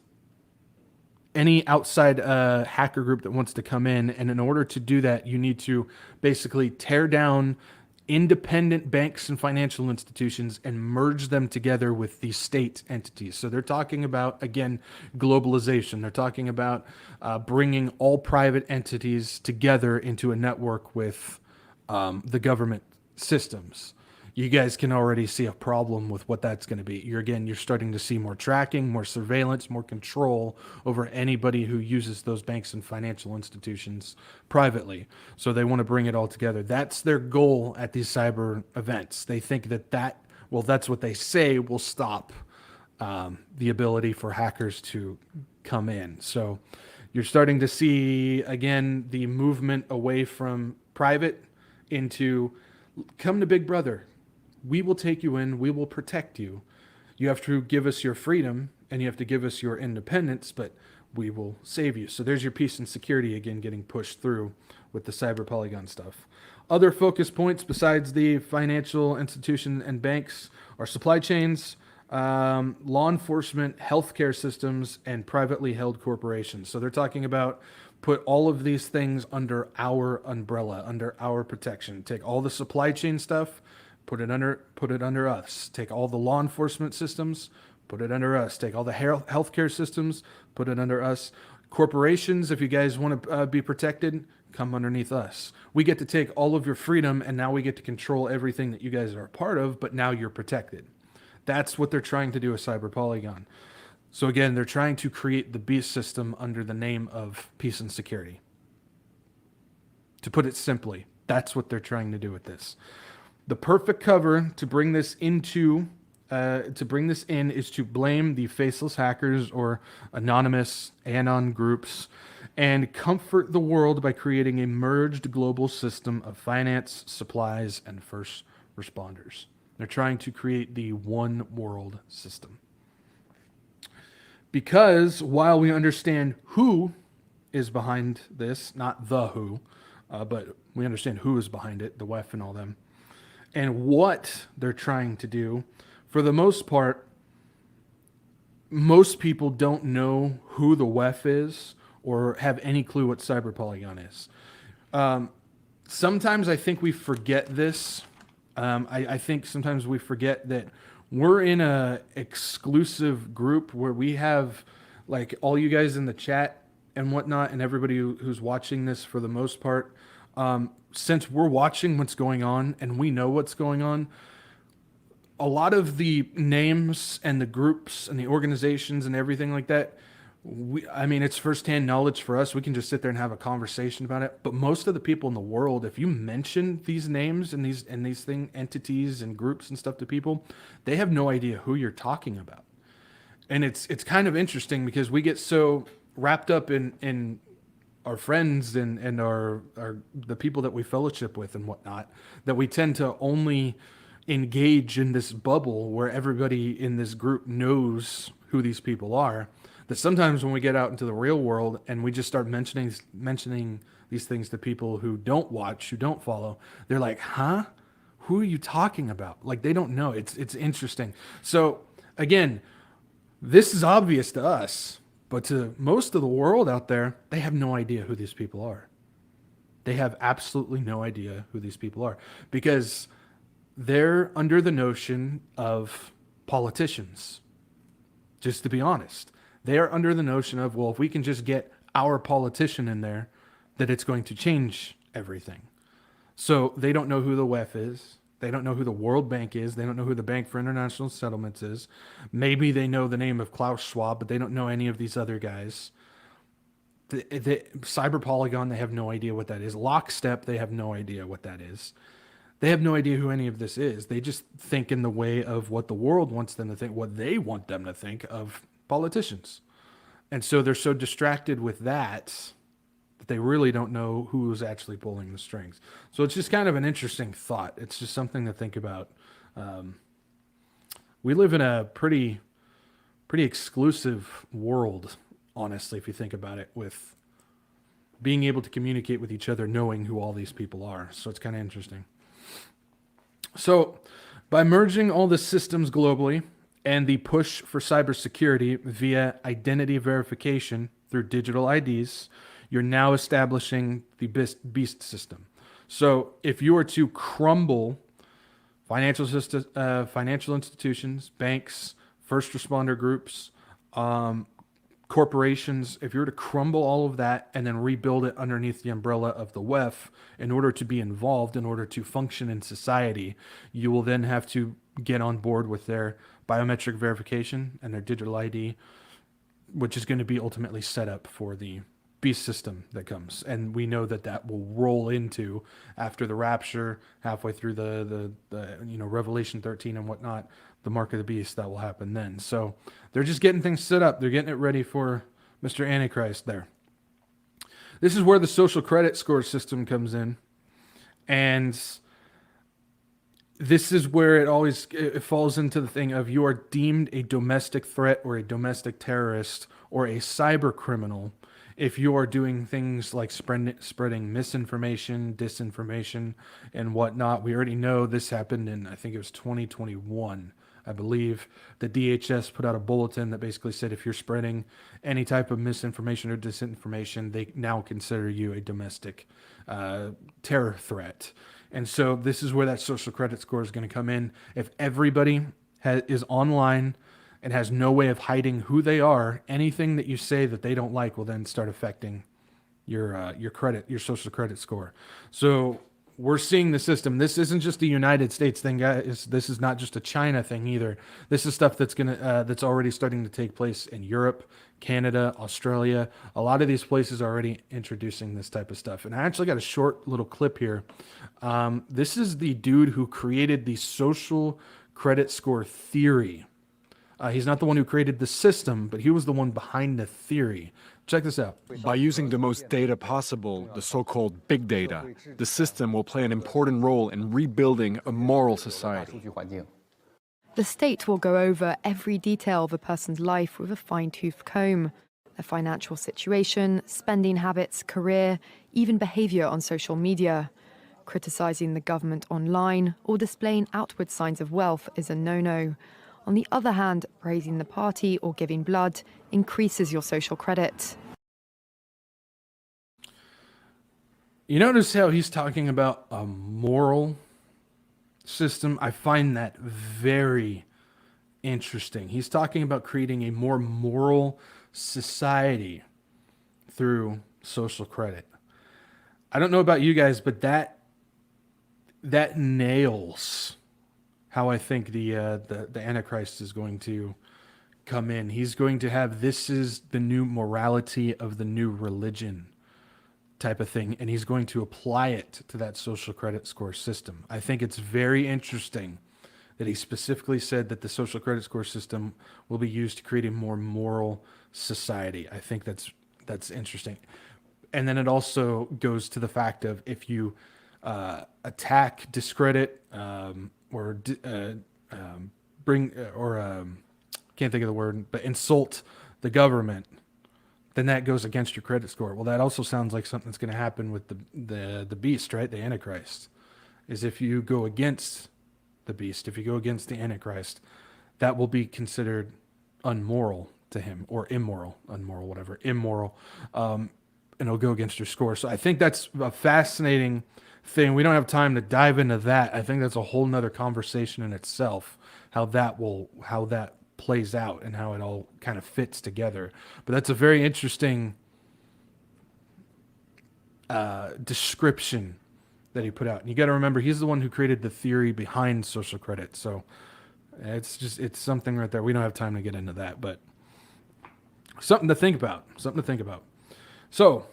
any outside hacker group that wants to come in. And in order to do that, you need to basically tear down independent banks and financial institutions and merge them together with these state entities. So they're talking about, again, globalization. They're talking about bringing all private entities together into a network with the government systems. you guys can already see a problem with what that's going to be. You're starting to see more tracking, more surveillance, more control over anybody who uses those banks and financial institutions privately. So they want to bring it all together. That's their goal at these cyber events. They think well, that's what they say will stop the ability for hackers to come in. So you're starting to see, again, the movement away from private into come to Big Brother. We will take you in. We will protect you. You have to give us your freedom and you have to give us your independence, but we will save you. So there's your peace and security again getting pushed through with the cyber polygon stuff. Other focus points besides the financial institution and banks are supply chains, law enforcement, healthcare systems, and privately held corporations. So they're talking about put all of these things under our umbrella, under our protection. Take all the supply chain stuff, put it under us. Take all the law enforcement systems, put it under us. Take all the healthcare systems, put it under us. Corporations, if you guys want to be protected, come underneath us. We get to take all of your freedom, and now we get to control everything that you guys are a part of, but now you're protected. That's what they're trying to do with Cyber Polygon. So again, they're trying to create the beast system under the name of peace and security. To put it simply, that's what they're trying to do with this. The perfect cover to bring this in is to blame the faceless hackers or anonymous anon groups and comfort the world by creating a merged global system of finance, supplies, and first responders. They're trying to create the one world system. Because while we understand who is behind this, not the who, but we understand who is behind it, the WEF and all them, and what they're trying to do, for the most part, most people don't know who the WEF is or have any clue what Cyber Polygon is. Sometimes I think we forget this. I think sometimes we forget that we're in a exclusive group where we have like all you guys in the chat and whatnot, and everybody who's watching this for the most part. Since we're watching what's going on and we know what's going on, a lot of the names and the groups and the organizations and everything like that, it's firsthand knowledge for us. We can just sit there and have a conversation about it. But most of the people in the world, if you mention these names and these entities and groups and stuff to people, they have no idea who you're talking about. And it's kind of interesting because we get so wrapped up in our friends and our the people that we fellowship with and whatnot, that we tend to only engage in this bubble where everybody in this group knows who these people are, that sometimes when we get out into the real world and we just start mentioning these things to people who don't watch, who don't follow, they're like, huh? Who are you talking about? Like, they don't know. It's interesting. So again, this is obvious to us, but to most of the world out there, they have no idea who these people are. They have absolutely no idea who these people are because they're under the notion of politicians. Just to be honest, they are under the notion of, well, if we can just get our politician in there, that it's going to change everything. So they don't know who the WEF is. They don't know who the World Bank is. They don't know who the Bank for International Settlements is. Maybe they know the name of Klaus Schwab, but they don't know any of these other guys. The Cyber Polygon, they have no idea what that is. Lockstep, they have no idea what that is. They have no idea who any of this is. They just think in the way of what the world wants them to think, what they want them to think of politicians. And so they're so distracted with that they really don't know who's actually pulling the strings. So it's just kind of an interesting thought. It's just something to think about. We live in a pretty exclusive world, honestly, if you think about it, with being able to communicate with each other, knowing who all these people are. So it's kind of interesting. So by merging all the systems globally and the push for cybersecurity via identity verification through digital IDs, you're now establishing the beast system. So if you were to crumble financial institutions, banks, first responder groups, corporations, if you were to crumble all of that and then rebuild it underneath the umbrella of the WEF in order to be involved, in order to function in society, you will then have to get on board with their biometric verification and their digital ID, which is going to be ultimately set up for the beast system that comes. And we know that that will roll into after the rapture, halfway through the Revelation 13 and whatnot, the mark of the beast, that will happen then. So they're just getting things set up. They're getting it ready for Mr. Antichrist there. This is where the social credit score system comes in. And this is where it falls into the thing of you are deemed a domestic threat or a domestic terrorist or a cyber criminal if you are doing things like spreading misinformation, disinformation, and whatnot. We already know this happened in, I think it was 2021. I believe the DHS put out a bulletin that basically said if you're spreading any type of misinformation or disinformation, they now consider you a domestic terror threat. And so this is where that social credit score is going to come in. If everybody is online and has no way of hiding who they are, anything that you say that they don't like will then start affecting your social credit score. So we're seeing the system. This isn't just a United States thing, guys. This is not just a China thing either. This is stuff that's already starting to take place in Europe, Canada, Australia. A lot of these places are already introducing this type of stuff. And I actually got a short little clip here. This is the dude who created the social credit score theory. He's not the one who created the system, but he was the one behind the theory. Check this out. By using the most data possible, the so-called big data, the system will play an important role in rebuilding a moral society. The state will go over every detail of a person's life with a fine-tooth comb. Their financial situation, spending habits, career, even behavior on social media. Criticizing the government online or displaying outward signs of wealth is a no-no. On the other hand, praising the party or giving blood increases your social credit. You notice how he's talking about a moral system? I find that very interesting. He's talking about creating a more moral society through social credit. I don't know about you guys, but that nails how I think the Antichrist is going to come in. He's going to have, this is the new morality of the new religion type of thing, and he's going to apply it to that social credit score system. I think it's very interesting that he specifically said that the social credit score system will be used to create a more moral society. I think that's interesting. And then it also goes to the fact of if you attack, discredit, can't think of the word, but insult the government, then that goes against your credit score. Well, that also sounds like something that's going to happen with the beast, right? The Antichrist. Is if you go against the beast, if you go against the Antichrist, that will be considered unmoral to him, or immoral, and it'll go against your score. So I think that's a fascinating thing. We don't have time to dive into that. I think that's a whole nother conversation in itself, how that plays out and how it all kind of fits together. But that's a very interesting description that he put out. And you got to remember, he's the one who created the theory behind social credit. So it's something right there. We don't have time to get into that, but something to think about. So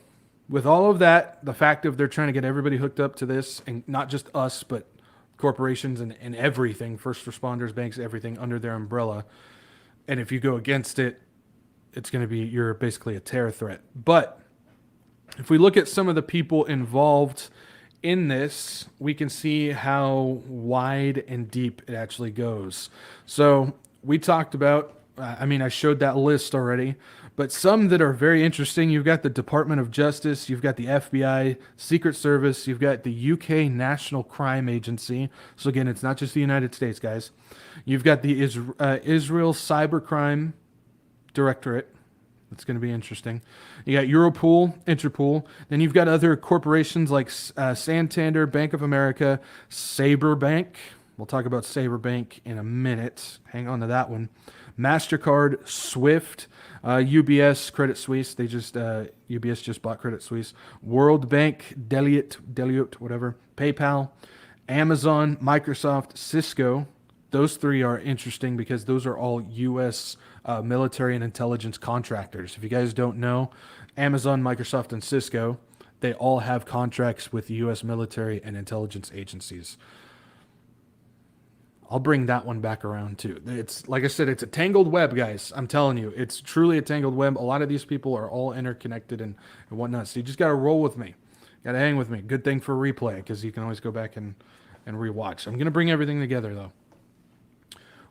with all of that, the fact of they're trying to get everybody hooked up to this, and not just us, but corporations and everything, first responders, banks, everything under their umbrella. And if you go against it, it's going to be, you're basically a terror threat. But if we look at some of the people involved in this, we can see how wide and deep it actually goes. So we talked about, I showed that list already, but some that are very interesting. You've got the Department of Justice, you've got the FBI, Secret Service, you've got the UK National Crime Agency. So again, it's not just the United States, guys. You've got the Israel Cybercrime Directorate. That's going to be interesting. You got Europol, Interpol. Then you've got other corporations like Santander, Bank of America, Saber Bank. We'll talk about Saber Bank in a minute. Hang on to that one. MasterCard, Swift, UBS, Credit Suisse. UBS just bought Credit Suisse. World Bank, Deloitte, whatever. PayPal, Amazon, Microsoft, Cisco. Those three are interesting because those are all U.S. Military and intelligence contractors. If you guys don't know, Amazon, Microsoft, and Cisco, they all have contracts with U.S. military and intelligence agencies. I'll bring that one back around too. It's like I said, it's a tangled web, guys. I'm telling you, it's truly a tangled web. A lot of these people are all interconnected and whatnot. So you just got to roll with me. Got to hang with me. Good thing for replay because you can always go back and rewatch. I'm going to bring everything together though.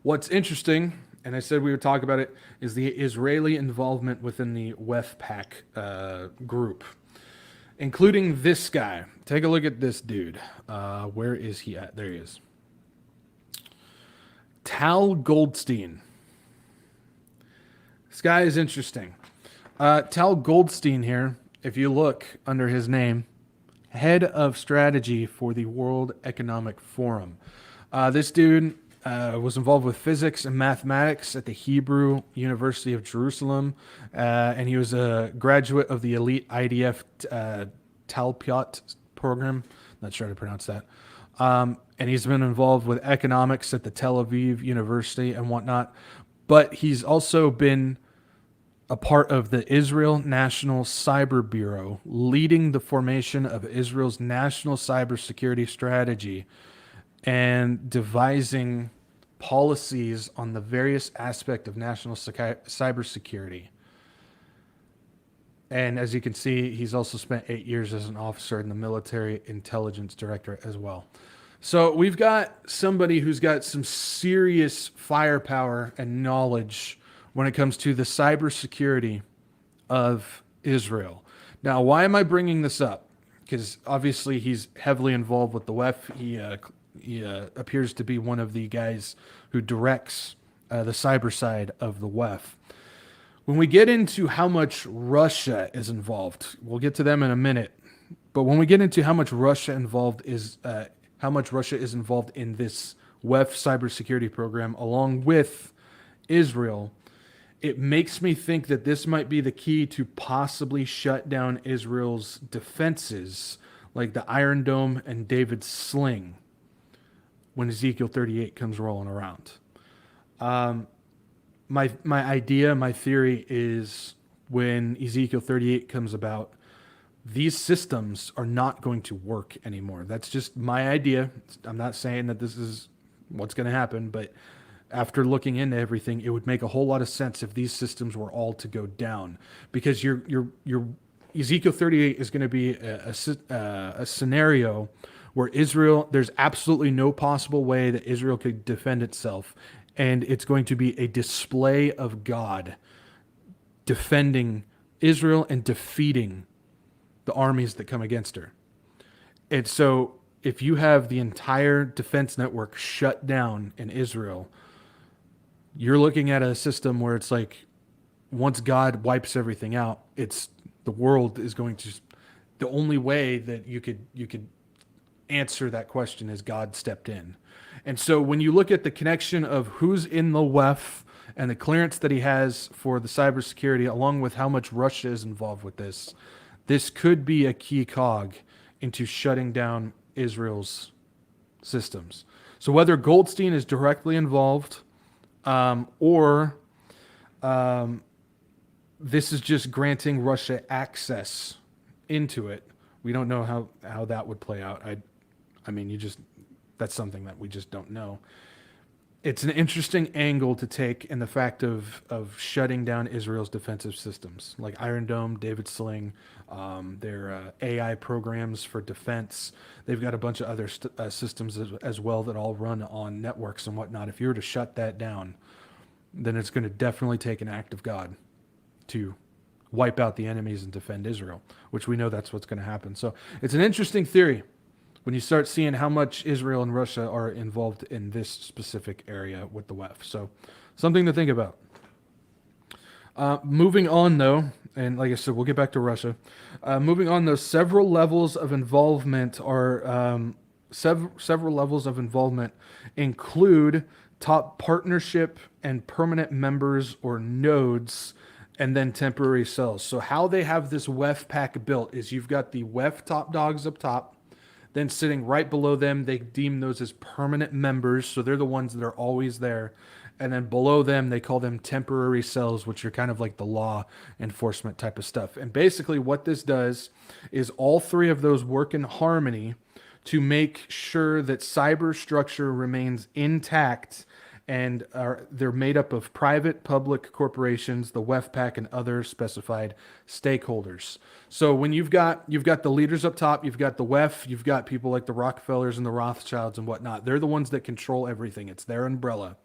What's interesting, and I said we would talk about it, is the Israeli involvement within the WEFPAC group, including this guy. Take a look at this dude. Where is he at? There he is. Tal Goldstein. This guy is interesting. Tal Goldstein here, if you look under his name, head of strategy for the World Economic Forum. This dude was involved with physics and mathematics at the Hebrew University of Jerusalem, and he was a graduate of the elite IDF Talpiot program. Not sure how to pronounce that. And he's been involved with economics at the Tel Aviv University and whatnot. But he's also been a part of the Israel National Cyber Bureau, leading the formation of Israel's national cybersecurity strategy and devising policies on the various aspects of national cybersecurity. And as you can see, he's also spent 8 years as an officer in the military intelligence director as well. So we've got somebody who's got some serious firepower and knowledge when it comes to the cybersecurity of Israel. Now, why am I bringing this up? Because obviously he's heavily involved with the WEF. He appears to be one of the guys who directs the cyber side of the WEF. When we get into how much Russia is involved, we'll get to them in a minute. But when we get into how much Russia is involved in this WEF cybersecurity program, along with Israel, it makes me think that this might be the key to possibly shut down Israel's defenses, like the Iron Dome and David's Sling, when Ezekiel 38 comes rolling around. My idea, my theory is when Ezekiel 38 comes about, these systems are not going to work anymore. That's just my idea. I'm not saying that this is what's going to happen, but after looking into everything, it would make a whole lot of sense if these systems were all to go down, because your Ezekiel 38 is going to be a scenario where Israel, there's absolutely no possible way that Israel could defend itself, and it's going to be a display of God defending Israel and defeating the armies that come against her. And so if you have the entire defense network shut down in Israel, you're looking at a system where it's like, once God wipes everything out, the world is going to, the only way that you could answer that question is God stepped in. And so when you look at the connection of who's in the WEF and the clearance that he has for the cybersecurity, along with how much Russia is involved with this could be a key cog into shutting down Israel's systems. So whether Goldstein is directly involved, or this is just granting Russia access into it, we don't know how that would play out. I mean, that's something that we just don't know. It's an interesting angle to take in the fact of shutting down Israel's defensive systems, like Iron Dome, David Sling, their AI programs for defense. They've got a bunch of other systems as well that all run on networks and whatnot. If you were to shut that down, then it's going to definitely take an act of God to wipe out the enemies and defend Israel, which we know that's what's going to happen. So it's an interesting theory when you start seeing how much Israel and Russia are involved in this specific area with the WEF. So something to think about. Moving on, though, and like I said, we'll get back to Russia. Moving on, though, several levels of involvement include top partnership and permanent members or nodes, and then temporary cells. So how they have this WEF pack built is you've got the WEF top dogs up top. Then sitting right below them, they deem those as permanent members. So they're the ones that are always there. And then below them, they call them temporary cells, which are kind of like the law enforcement type of stuff. And basically what this does is all three of those work in harmony to make sure that cyber structure remains intact, and they're made up of private, public corporations, the WEFPAC, and other specified stakeholders. So when you've got the leaders up top, you've got the WEF, you've got people like the Rockefellers and the Rothschilds and whatnot. They're the ones that control everything. It's their umbrella.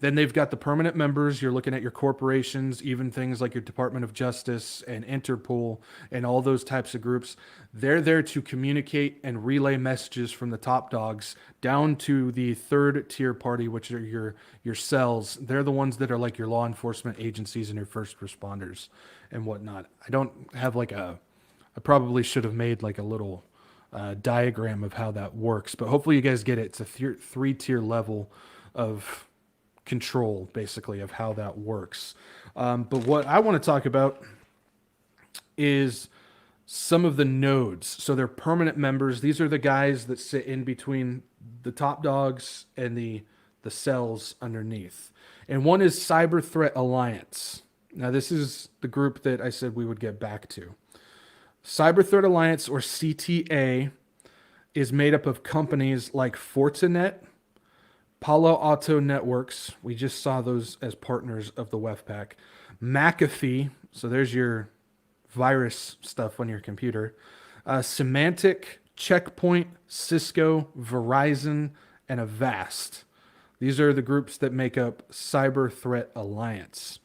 Then they've got the permanent members. You're looking at your corporations, even things like your Department of Justice and Interpol and all those types of groups. They're there to communicate and relay messages from the top dogs down to the third tier party, which are your cells. They're the ones that are like your law enforcement agencies and your first responders and whatnot. I don't have I probably should have made like a little diagram of how that works, but hopefully you guys get it. It's a three-tier level of control, basically, of how that works. But what I want to talk about is some of the nodes. So they're permanent members. These are the guys that sit in between the top dogs and the cells underneath. And one is Cyber Threat Alliance. Now, this is the group that I said we would get back to. Cyber Threat Alliance, or CTA, is made up of companies like Fortinet, Palo Alto Networks, we just saw those as partners of the WEFPAC. McAfee, so there's your virus stuff on your computer. Symantec, Checkpoint, Cisco, Verizon, and Avast. These are the groups that make up Cyber Threat Alliance.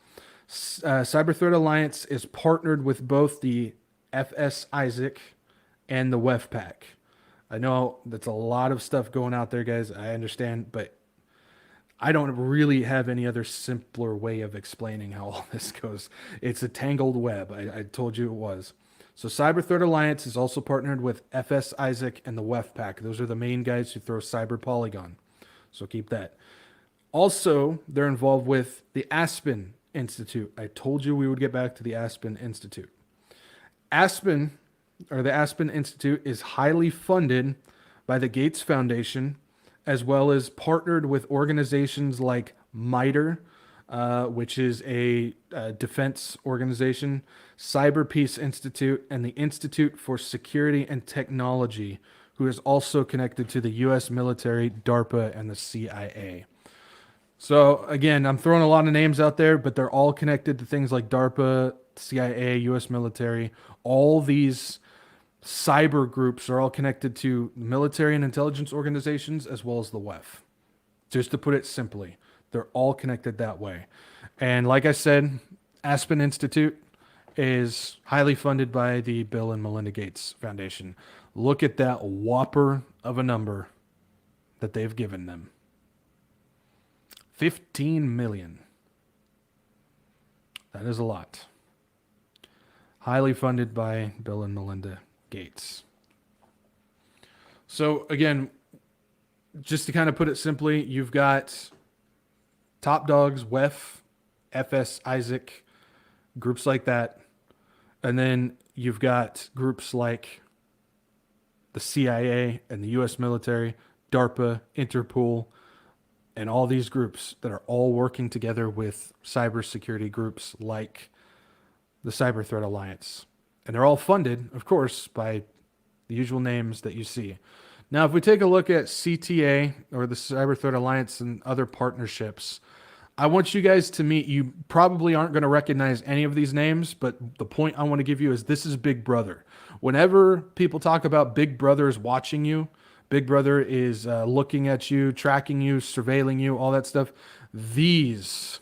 Cyber Threat Alliance is partnered with both the FS Isaac and the WEFPAC. I know that's a lot of stuff going out there, guys. I understand, but I don't really have any other simpler way of explaining how all this goes. It's a tangled web. I told you it was. So Cyber Threat Alliance is also partnered with FS Isaac and the WEFPAC. Those are the main guys who throw Cyber Polygon. So keep that. Also, they're involved with the Aspen Institute. I told you we would get back to the Aspen Institute. The Aspen Institute is highly funded by the Gates Foundation, as well as partnered with organizations like MITRE, which is a defense organization, Cyber Peace Institute, and the Institute for Security and Technology, who is also connected to the U.S. military, DARPA, and the CIA. So again, I'm throwing a lot of names out there, but they're all connected to things like DARPA, CIA, U.S. military. All these cyber groups are all connected to military and intelligence organizations as well as the WEF. Just to put it simply, they're all connected that way. And like I said, Aspen Institute is highly funded by the Bill and Melinda Gates Foundation. Look at that whopper of a number that they've given them. 15 million. That is a lot. Highly funded by Bill and Melinda Gates. So again, just to kind of put it simply, you've got top dogs, WEF, FS Isaac, groups like that. And then you've got groups like the CIA and the U.S. military, DARPA, Interpol, and all these groups that are all working together with cybersecurity groups like the Cyber Threat Alliance. And they're all funded, of course, by the usual names that you see. Now, if we take a look at CTA, or the Cyber Threat Alliance, and other partnerships, I want you guys to meet. You probably aren't going to recognize any of these names, but the point I want to give you is this is Big Brother. Whenever people talk about Big Brother is watching you, Big Brother is looking at you, tracking you, surveilling you, all that stuff, these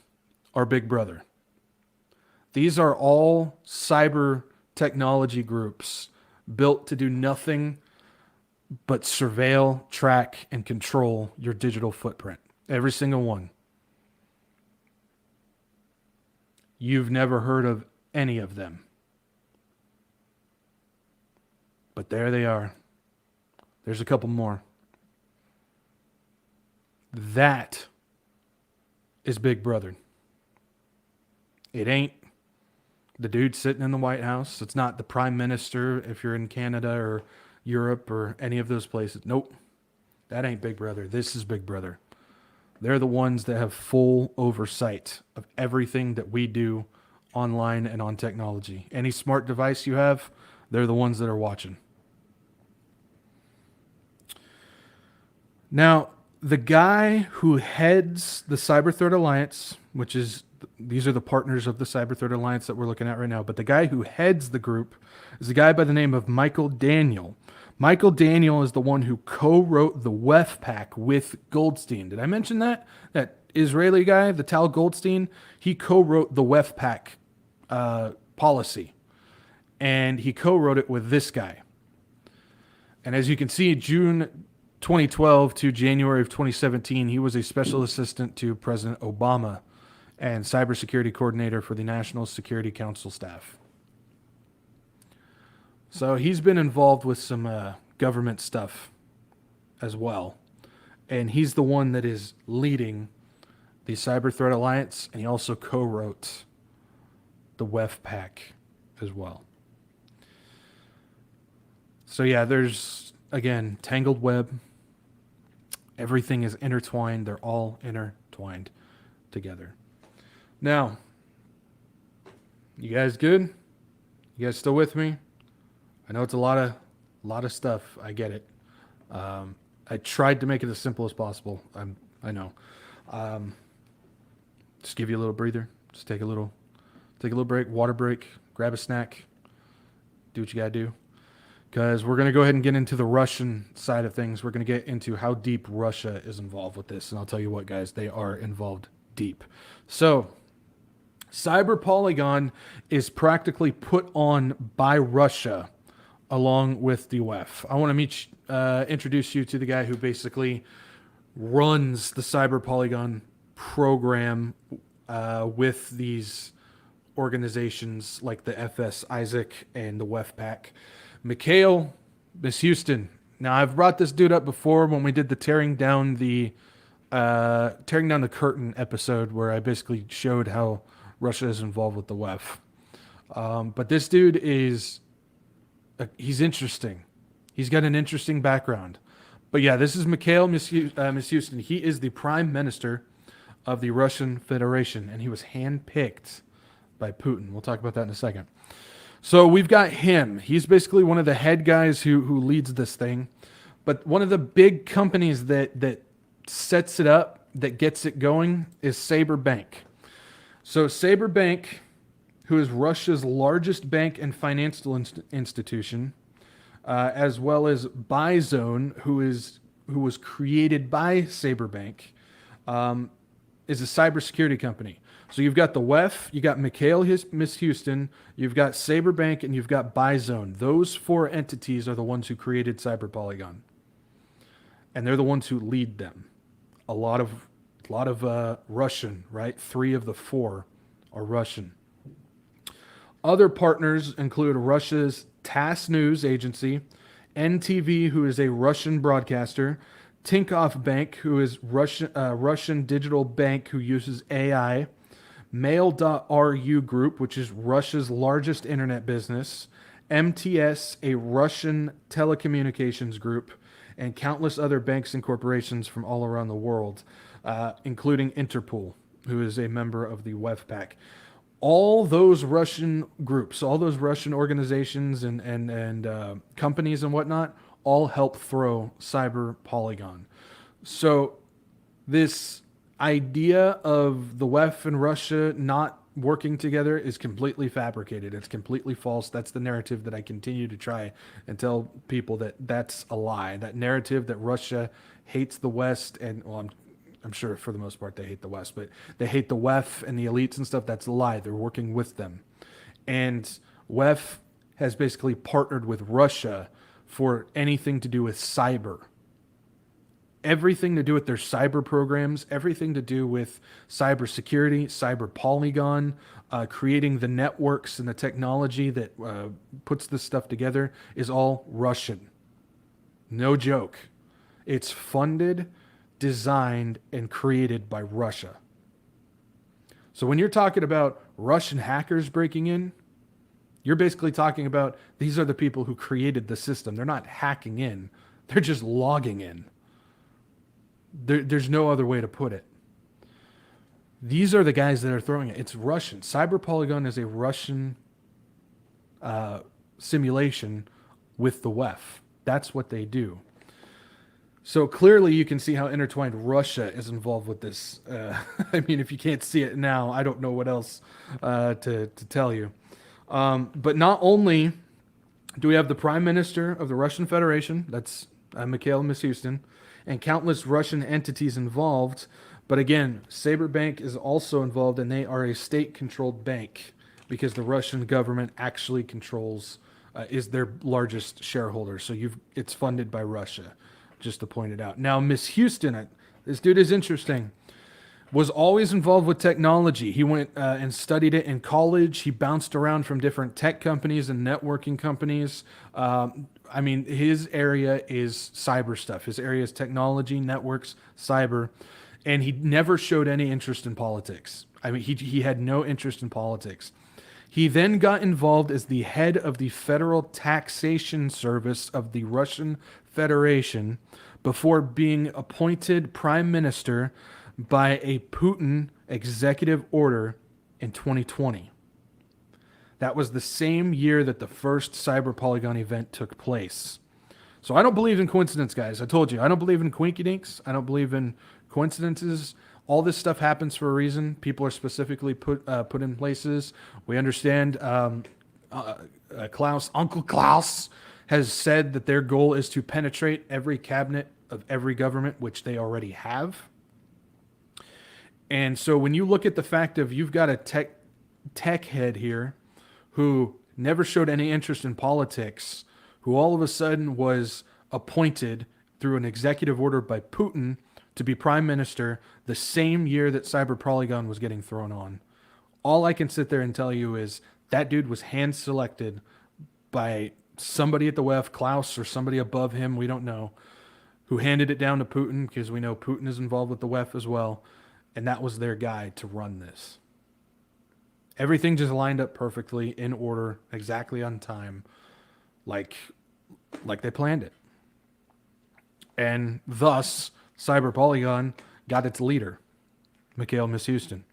are Big Brother. These are all cyber technology groups built to do nothing but surveil, track, and control your digital footprint. Every single one. You've never heard of any of them. But there they are. There's a couple more. That is Big Brother. It ain't the dude sitting in the White House. It's not the Prime Minister if you're in Canada or Europe or any of those places. Nope. That ain't Big Brother. This is Big Brother. They're the ones that have full oversight of everything that we do online and on technology. Any smart device you have, they're the ones that are watching. Now, the guy who heads the Cyber Threat Alliance, which is, these are the partners of the Cyber Threat Alliance that we're looking at right now, but the guy who heads the group is a guy by the name of Michael Daniel. Michael Daniel is the one who co-wrote the WEF pack with Goldstein. Did I mention that? That Israeli guy, the Tal Goldstein, he co-wrote the WEF pack policy. And he co-wrote it with this guy. And as you can see, June 2012 to January of 2017, he was a special assistant to President Obama and cybersecurity coordinator for the National Security Council staff. So he's been involved with some government stuff as well. And he's the one that is leading the Cyber Threat Alliance, and he also co-wrote the WEF pack as well. So yeah, there's, again, Tangled Web. Everything is intertwined. They're all intertwined together. Now, you guys good? You guys still with me? I know it's a lot of stuff. I get it. I tried to make it as simple as possible. I know. Just give you a little breather. Just take a little break, water break, grab a snack, do what you gotta do. Because we're gonna go ahead and get into the Russian side of things. We're gonna get into how deep Russia is involved with this, and I'll tell you what, guys, they are involved deep. So, Cyber Polygon is practically put on by Russia along with the WEF. I want to introduce you to the guy who basically runs the Cyber Polygon program with these organizations like the FS Isaac and the WEF pack. Mikhail Houston. Now, I've brought this dude up before when we did the tearing down the curtain episode, where I basically showed how Russia is involved with the WEF. But this dude is, he's interesting. He's got an interesting background. But yeah, this is Mikhail Houston. He is the Prime Minister of the Russian Federation, and he was handpicked by Putin. We'll talk about that in a second. So we've got him. He's basically one of the head guys who leads this thing. But one of the big companies that sets it up, that gets it going, is Saber Bank. So Saber Bank, who is Russia's largest bank and financial institution, as well as Bizone, who was created by Saber Bank, is a cybersecurity company. So you've got the WEF, you got Mikhail Houston, you've got Saber Bank, and you've got Bizone. Those four entities are the ones who created Cyber Polygon, and they're the ones who lead them. A lot of Russian, right? 3 of the 4 are Russian. Other partners include Russia's TASS News Agency, NTV, who is a Russian broadcaster, Tinkoff Bank, who is Russian digital bank who uses AI, Mail.ru Group, which is Russia's largest internet business, MTS, a Russian telecommunications group, and countless other banks and corporations from all around the world, including Interpol, who is a member of the WEF pack. All those Russian groups, all those Russian organizations and companies and whatnot, all help throw Cyber Polygon. So this idea of the WEF and Russia not working together is completely fabricated. It's completely false. That's the narrative that I continue to try and tell people that that's a lie. That narrative that Russia hates the West, and well, I'm sure for the most part they hate the West, but they hate the WEF and the elites and stuff. That's a lie. They're working with them. And WEF has basically partnered with Russia for anything to do with cyber. Everything to do with their cyber programs, everything to do with cybersecurity, Cyber Polygon, creating the networks and the technology that puts this stuff together is all Russian. No joke. It's funded, designed, and created by Russia. So when you're talking about Russian hackers breaking in, you're basically talking about these are the people who created the system. They're not hacking in. They're just logging in. There's no other way to put it. These are the guys that are throwing it. It's Russian. Cyber Polygon is a Russian simulation with the WEF. That's what they do. So clearly you can see how intertwined Russia is involved with this. I mean, if you can't see it now, I don't know what else to tell you. But not only do we have the Prime Minister of the Russian Federation, that's Mikhail Mishustin, and countless Russian entities involved, but again, Saber Bank is also involved, and they are a state-controlled bank because the Russian government actually controls, is their largest shareholder. So it's funded by Russia, just to point it out. Now, Mishustin, this dude is interesting, was always involved with technology. He went and studied it in college. He bounced around from different tech companies and networking companies. I mean, his area is cyber stuff. His area is technology, networks, cyber. And he never showed any interest in politics. I mean, he had no interest in politics. He then got involved as the head of the Federal Taxation Service of the Russian Federation before being appointed prime minister by a Putin executive order in 2020. That was the same year that the first Cyber Polygon event took place. So I don't believe in coincidence, guys. I told you, I don't believe in coinkydinks. I don't believe in coincidences. All this stuff happens for a reason. People are specifically put in places. We understand Uncle Klaus has said that their goal is to penetrate every cabinet of every government, which they already have. And so when you look at the fact of you've got a tech head here who never showed any interest in politics, who all of a sudden was appointed through an executive order by Putin to be prime minister the same year that Cyber Polygon was getting thrown on. All I can sit there and tell you is that dude was hand selected by somebody at the WEF, Klaus or somebody above him, we don't know, who handed it down to Putin because we know Putin is involved with the WEF as well. And that was their guy to run this. Everything just lined up perfectly, in order, exactly on time, like they planned it. And thus, Cyber Polygon got its leader, Mikhail Mishustin.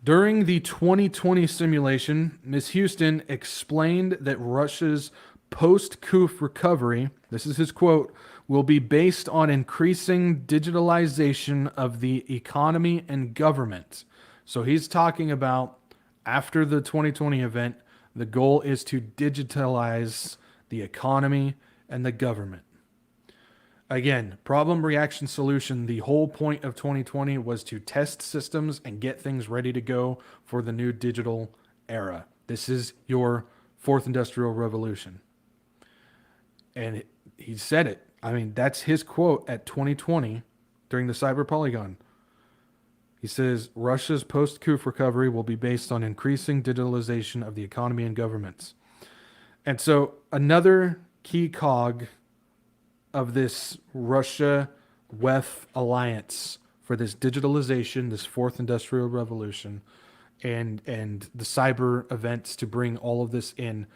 During the 2020 simulation, Mishustin explained that Russia's post-coup recovery, this is his quote, will be based on increasing digitalization of the economy and government. So he's talking about after the 2020 event, the goal is to digitalize the economy and the government. Again, problem, reaction, solution. The whole point of 2020 was to test systems and get things ready to go for the new digital era. This is your fourth industrial revolution. And he said it. I mean, that's his quote at 2020 during the Cyber Polygon. He says, Russia's post-coup recovery will be based on increasing digitalization of the economy and governments. And so another key cog of this Russia-WEF alliance for this digitalization, this fourth industrial revolution, and the cyber events to bring all of this in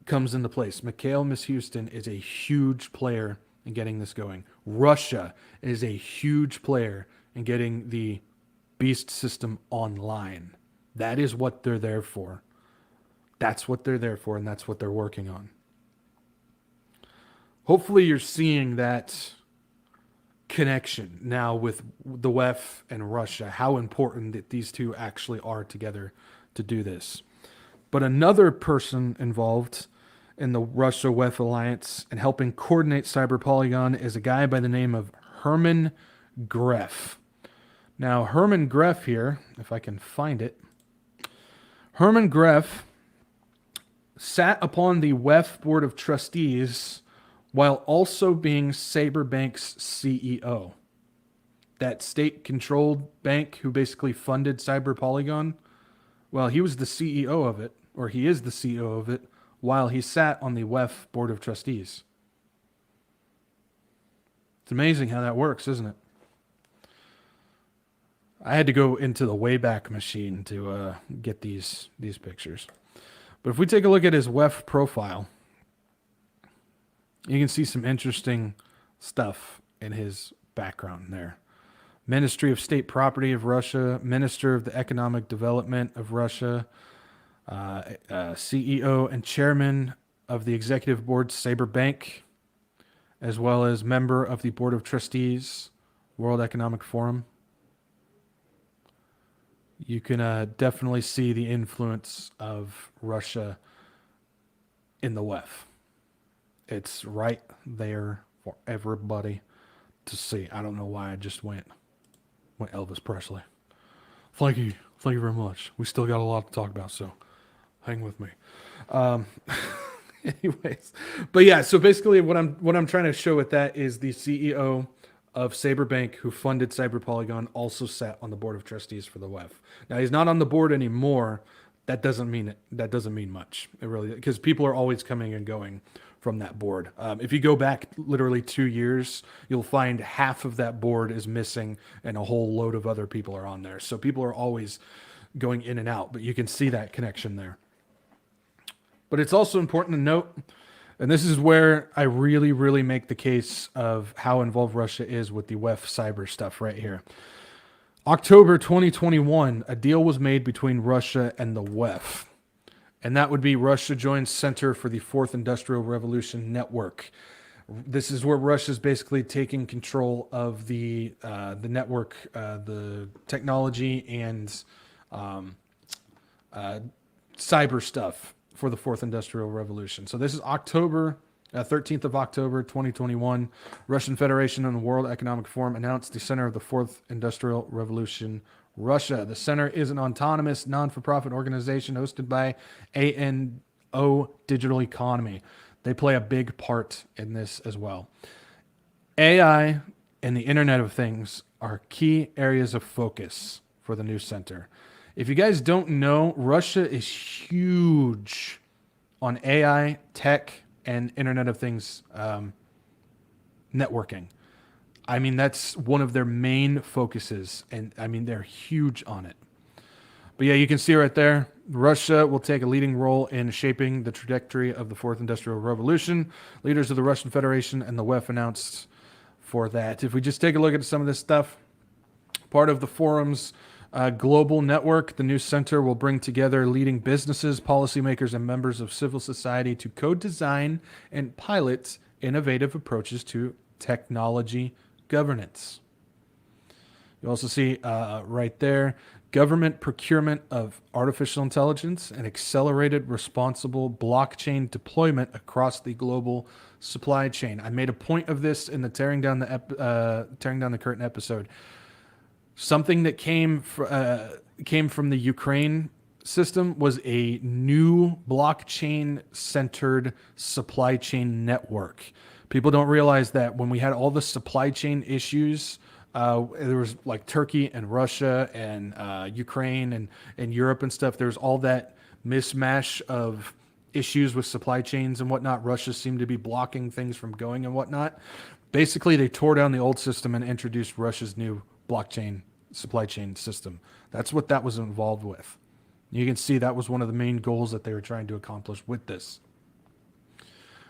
comes into place. Mikhail Mishustin is a huge player in getting this going. Russia is a huge player in getting the beast system online. That is what they're there for. That's what they're there for, and that's what they're working on. Hopefully you're seeing that connection now with the WEF and Russia, how important that these two actually are together to do this. But another person involved in the Russia-WEF alliance and helping coordinate Cyber Polygon is a guy by the name of Herman Greff. Now, Herman Greff here, if I can find it, Herman Greff sat upon the WEF Board of Trustees while also being Saber Bank's CEO. That state-controlled bank who basically funded Cyber Polygon, well, he was the CEO of it, or he is the CEO of it, while he sat on the WEF Board of Trustees. It's amazing how that works, isn't it? I had to go into the Wayback Machine to get these pictures. But if we take a look at his WEF profile, you can see some interesting stuff in his background there. Ministry of State Property of Russia, Minister of the Economic Development of Russia, CEO and Chairman of the Executive Board, Saber Bank, as well as member of the Board of Trustees, World Economic Forum. You can definitely see the influence of Russia in the WEF. It's right there for everybody to see. I don't know why I just went Elvis Presley. Thank you very much. We still got a lot to talk about, so hang with me. Anyways, but yeah, so basically what I'm trying to show with that is the CEO of Saber Bank, who funded Cyber Polygon, also sat on the board of trustees for the WEF. Now he's not on the board anymore. That doesn't mean much. It really, because people are always coming and going from that board. If you go back literally 2 years, you'll find half of that board is missing and a whole load of other people are on there. So people are always going in and out, but you can see that connection there. But it's also important to note, and this is where I really, really make the case of how involved Russia is with the WEF cyber stuff right here. October 2021, a deal was made between Russia and the WEF. And that would be Russia joins Center for the Fourth Industrial Revolution Network. This is where Russia's basically taking control of the network, the technology, and cyber stuff for the Fourth Industrial Revolution. So this is October 13th of October 2021. Russian Federation and the World Economic Forum announced the Center of the Fourth Industrial Revolution, Russia. The center is an autonomous, non-for-profit organization hosted by ANO Digital Economy. They play a big part in this as well. AI and the Internet of Things are key areas of focus for the new center. If you guys don't know, Russia is huge on AI, tech, and Internet of Things networking. I mean, that's one of their main focuses, and I mean, they're huge on it. But yeah, you can see right there, Russia will take a leading role in shaping the trajectory of the Fourth Industrial Revolution. Leaders of the Russian Federation and the WEF announced for that. If we just take a look at some of this stuff, part of the forum's global network, the new center will bring together leading businesses, policymakers, and members of civil society to co-design and pilot innovative approaches to technology governance. You also see right there, government procurement of artificial intelligence and accelerated responsible blockchain deployment across the global supply chain. I made a point of this in the Tearing Down the Curtain episode. Something that came from the Ukraine system was a new blockchain-centered supply chain network. People don't realize that when we had all the supply chain issues, there was like Turkey and Russia and Ukraine and Europe and stuff. There's all that mismatch of issues with supply chains and whatnot. Russia seemed to be blocking things from going and whatnot. Basically, they tore down the old system and introduced Russia's new blockchain supply chain system. That's what that was involved with. You can see that was one of the main goals that they were trying to accomplish with this.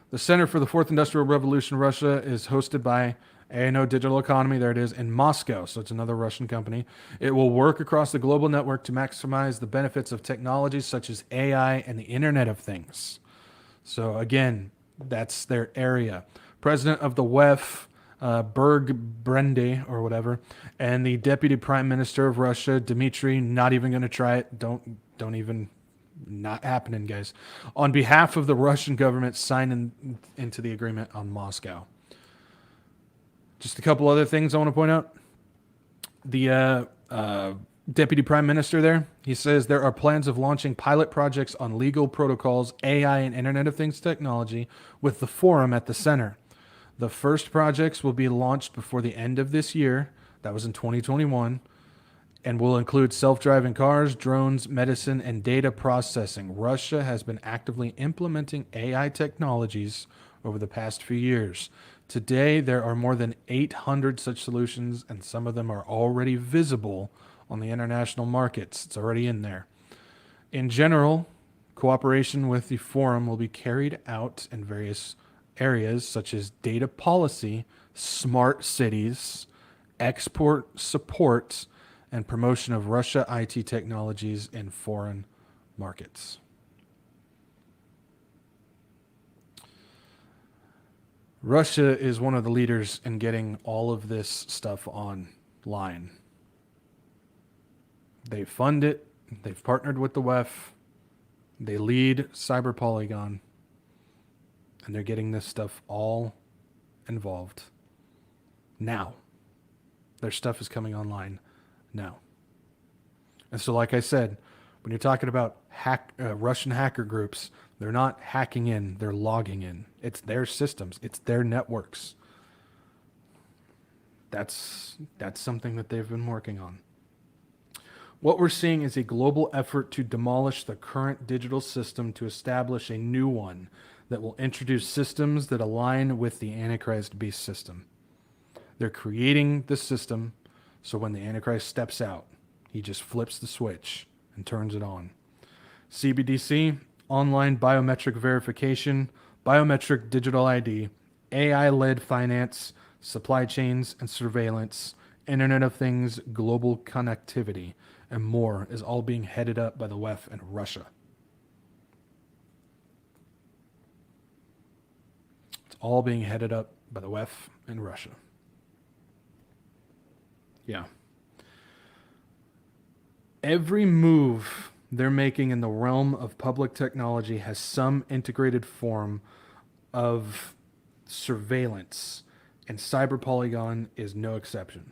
The Center for the Fourth Industrial Revolution, Russia, is hosted by ANO Digital Economy. There it is in Moscow. So it's another Russian company. It will work across the global network to maximize the benefits of technologies such as AI and the Internet of Things. So again, that's their area. President of the WEF, Berg Brende or whatever, and the Deputy Prime Minister of Russia, Dmitry, not even going to try it. Don't even. Not happening, guys. On behalf of the Russian government, signed into the agreement on Moscow. Just a couple other things I want to point out. The Deputy Prime Minister there, he says there are plans of launching pilot projects on legal protocols, AI, and Internet of Things technology with the forum at the center. The first projects will be launched before the end of this year. That was in 2021. And will include self-driving cars, drones, medicine, and data processing. Russia has been actively implementing AI technologies over the past few years. Today, there are more than 800 such solutions, and some of them are already visible on the international markets. It's already in there. In general, cooperation with the forum will be carried out in various areas such as data policy, smart cities, export support, and promotion of Russia IT technologies in foreign markets. Russia is one of the leaders in getting all of this stuff online. They fund it. They've partnered with the WEF. They lead Cyber Polygon. And they're getting this stuff all involved now. Their stuff is coming online now. And so, like I said, when you're talking about Russian hacker groups, they're not hacking in, they're logging in. It's their systems, it's their networks. That's something that they've been working on. What we're seeing is a global effort to demolish the current digital system to establish a new one that will introduce systems that align with the Antichrist beast system. They're creating the system so when the Antichrist steps out, he just flips the switch and turns it on. CBDC, online biometric verification, biometric digital ID, AI-led finance, supply chains and surveillance, Internet of Things, global connectivity, and more is all being headed up by the WEF and Russia. It's all being headed up by the WEF and Russia. Yeah. Every move they're making in the realm of public technology has some integrated form of surveillance, and Cyber Polygon is no exception.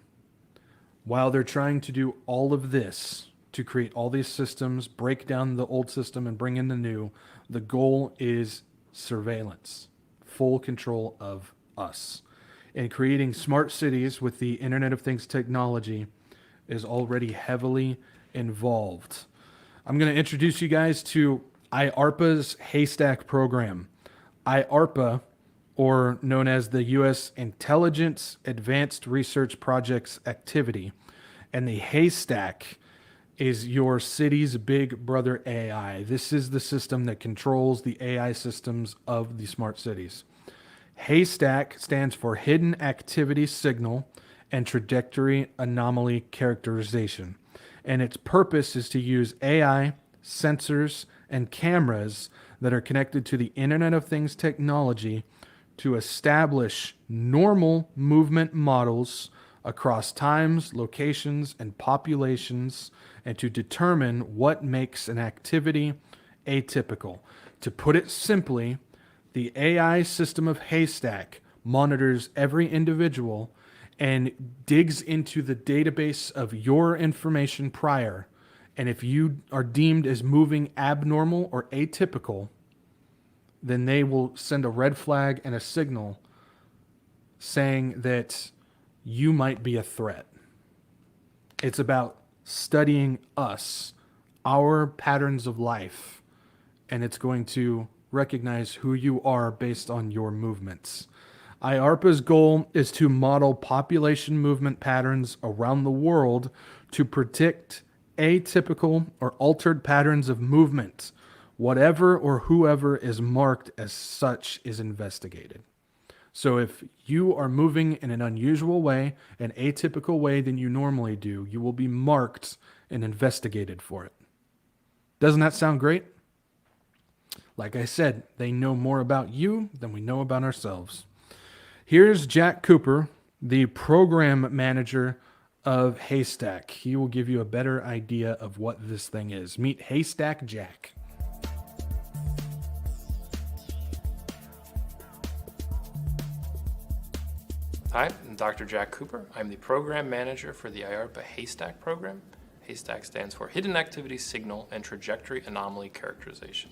While they're trying to do all of this to create all these systems, break down the old system and bring in the new, the goal is surveillance, full control of us. And creating smart cities with the Internet of Things technology is already heavily involved. I'm going to introduce you guys to IARPA's Haystack program. IARPA, or known as the U.S. Intelligence Advanced Research Projects Activity, and the Haystack is your city's big brother AI. This is the system that controls the AI systems of the smart cities. Haystack stands for Hidden Activity Signal and Trajectory Anomaly Characterization, and its purpose is to use AI, sensors, and cameras that are connected to the Internet of Things technology to establish normal movement models across times, locations, and populations, and to determine what makes an activity atypical. To put it simply, the AI system of Haystack monitors every individual and digs into the database of your information prior. And if you are deemed as moving abnormal or atypical, then they will send a red flag and a signal saying that you might be a threat. It's about studying us, our patterns of life, and it's going to recognize who you are based on your movements. IARPA's goal is to model population movement patterns around the world to predict atypical or altered patterns of movement. Whatever or whoever is marked as such is investigated. So if you are moving in an unusual way, an atypical way than you normally do, you will be marked and investigated for it. Doesn't that sound great? Like I said, they know more about you than we know about ourselves. Here's Jack Cooper, the program manager of Haystack. He will give you a better idea of what this thing is. Meet Haystack Jack. Hi, I'm Dr. Jack Cooper. I'm the program manager for the IARPA Haystack program. Haystack stands for Hidden Activity Signal and Trajectory Anomaly Characterization.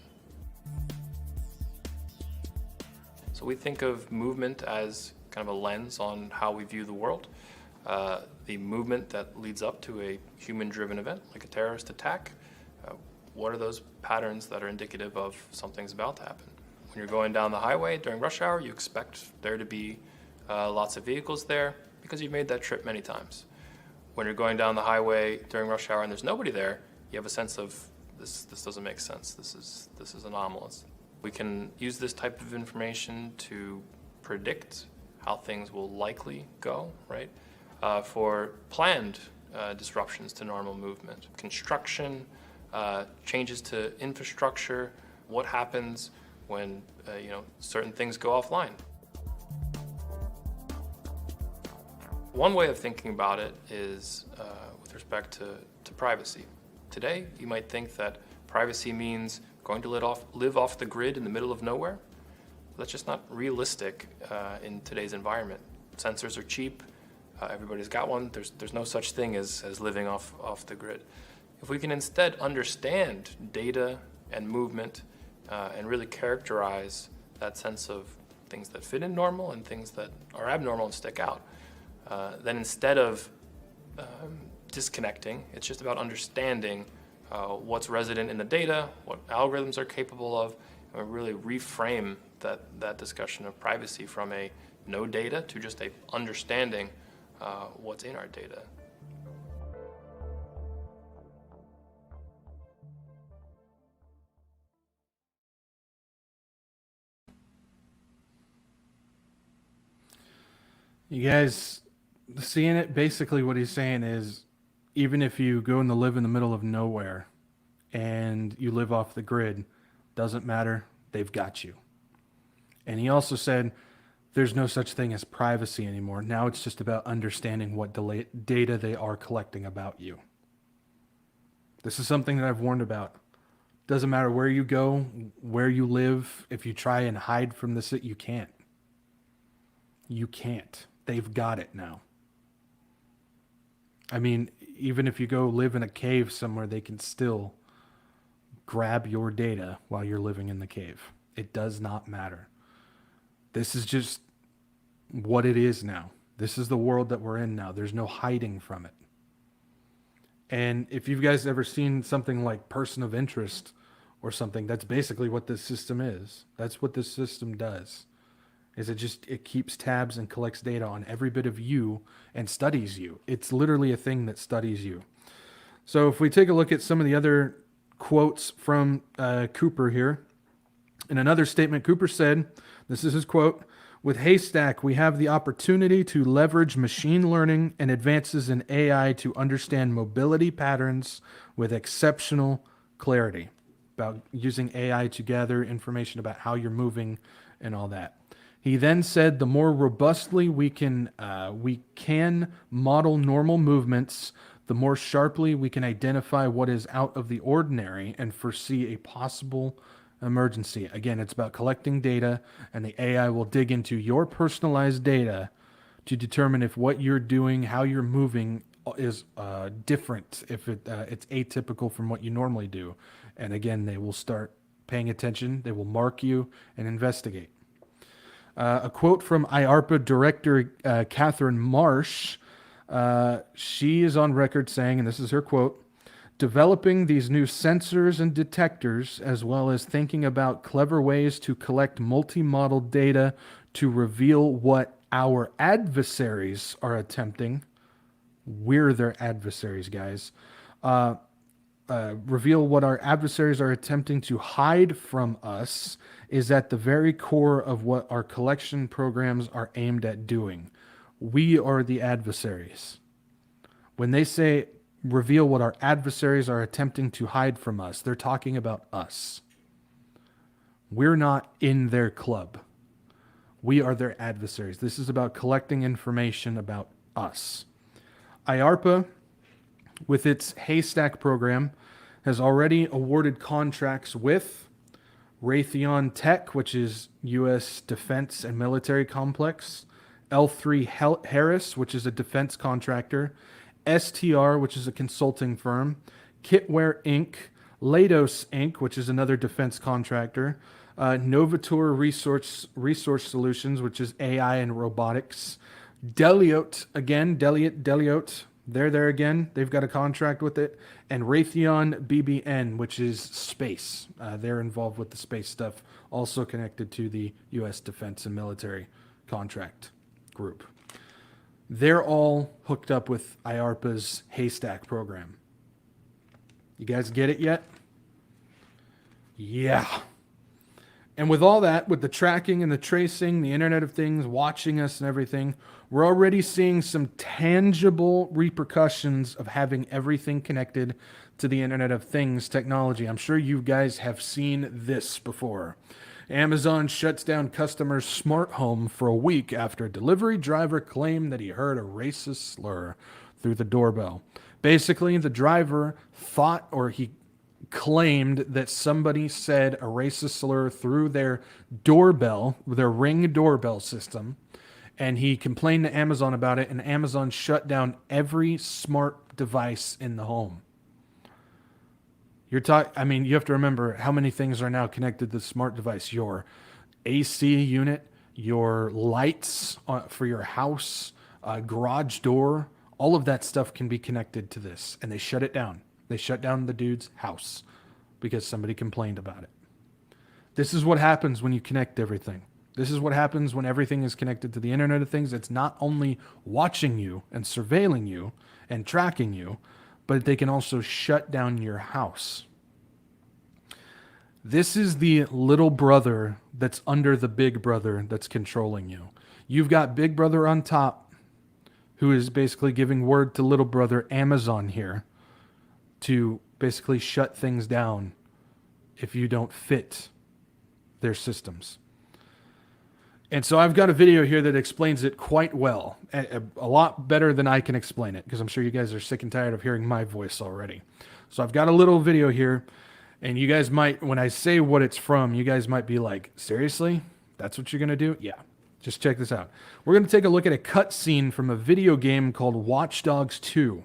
So we think of movement as kind of a lens on how we view the world. The movement that leads up to a human-driven event, like a terrorist attack. What are those patterns that are indicative of something's about to happen? When you're going down the highway during rush hour, you expect there to be lots of vehicles there because you've made that trip many times. when you're going down the highway during rush hour and there's nobody there, you have a sense of this doesn't make sense. This is anomalous. We can use this type of information to predict how things will likely go, right? For planned disruptions to normal movement, construction, changes to infrastructure, what happens when certain things go offline. One way of thinking about it is with respect to privacy. Today, you might think that privacy means going to live off the grid in the middle of nowhere. That's just not realistic in today's environment. Sensors are cheap. Everybody's got one. There's no such thing as living off the grid. If we can instead understand data and movement and really characterize that sense of things that fit in normal and things that are abnormal and stick out, then instead of disconnecting, it's just about understanding what's resident in the data, what algorithms are capable of, and really reframe that discussion of privacy from a no data to just a understanding what's in our data. You guys seeing it? Basically what he's saying is, even if you go and live in the middle of nowhere and you live off the grid, doesn't matter, they've got you. And he also said there's no such thing as privacy anymore. Now it's just about understanding what data they are collecting about you. This is something that I've warned about. Doesn't matter where you go, where you live, if you try and hide from this, you can't. You can't. They've got it now. I mean, even if you go live in a cave somewhere, they can still grab your data while you're living in the cave. It does not matter. This is just what it is now. This is the world that we're in now. There's no hiding from it. And if you guys ever seen something like Person of Interest or something, that's basically what this system is. That's what this system does. Is it keeps tabs and collects data on every bit of you and studies you. It's literally a thing that studies you. So if we take a look at some of the other quotes from Cooper here. In another statement, Cooper said, this is his quote, "With Haystack, we have the opportunity to leverage machine learning and advances in AI to understand mobility patterns with exceptional clarity." About using AI to gather information about how you're moving and all that. He then said, "The more robustly we can model normal movements, the more sharply we can identify what is out of the ordinary and foresee a possible emergency." Again, it's about collecting data, and the AI will dig into your personalized data to determine if what you're doing, how you're moving is different, if it's atypical from what you normally do. And again, they will start paying attention. They will mark you and investigate. A quote from IARPA Director Catherine Marsh. She is on record saying, and this is her quote, "Developing these new sensors and detectors, as well as thinking about clever ways to collect multi-model data to reveal what our adversaries are attempting." We're their adversaries, guys. Reveal what our adversaries are attempting to hide from us is at the very core of what our collection programs are aimed at doing. We are the adversaries. When they say reveal what our adversaries are attempting to hide from us, they're talking about us. We're not in their club. We are their adversaries. This is about collecting information about us. IARPA, with its Haystack program, has already awarded contracts with Raytheon Tech, which is U.S. defense and military complex, L3 Harris, which is a defense contractor, STR, which is a consulting firm, Kitware Inc., Leidos Inc., which is another defense contractor, Novator Resource Solutions, which is AI and robotics, Deliote, again, Deliote, they're there again. They've got a contract with it. And Raytheon BBN, which is space. They're involved with the space stuff, also connected to the U.S. Defense and Military Contract Group. they're all hooked up with IARPA's Haystack program. You guys get it yet? Yeah. And with all that, with the tracking and the tracing, the Internet of Things, watching us and everything, we're already seeing some tangible repercussions of having everything connected to the Internet of Things technology. I'm sure you guys have seen this before. Amazon shuts down customers' smart home for a week after a delivery driver claimed that he heard a racist slur through the doorbell. Basically, the driver thought, or he claimed that somebody said a racist slur through their doorbell, their Ring doorbell system, and he complained to Amazon about it, and Amazon shut down every smart device in the home. You have to remember how many things are now connected to the smart device. Your AC unit, your lights for your house, garage door, all of that stuff can be connected to this, and they shut it down. They shut down the dude's house because somebody complained about it. This is what happens when you connect everything. This is what happens when everything is connected to the Internet of Things. It's not only watching you and surveilling you and tracking you, but they can also shut down your house. This is the little brother that's under the big brother that's controlling you. You've got big brother on top, who is basically giving word to little brother Amazon here to basically shut things down if you don't fit their systems. And so I've got a video here that explains it quite well, a lot better than I can explain it, because I'm sure you guys are sick and tired of hearing my voice already. So I've got a little video here, and you guys might, when I say what it's from, you guys might be like, seriously? That's what you're going to do? Yeah. Just check this out. We're going to take a look at a cutscene from a video game called Watch Dogs 2.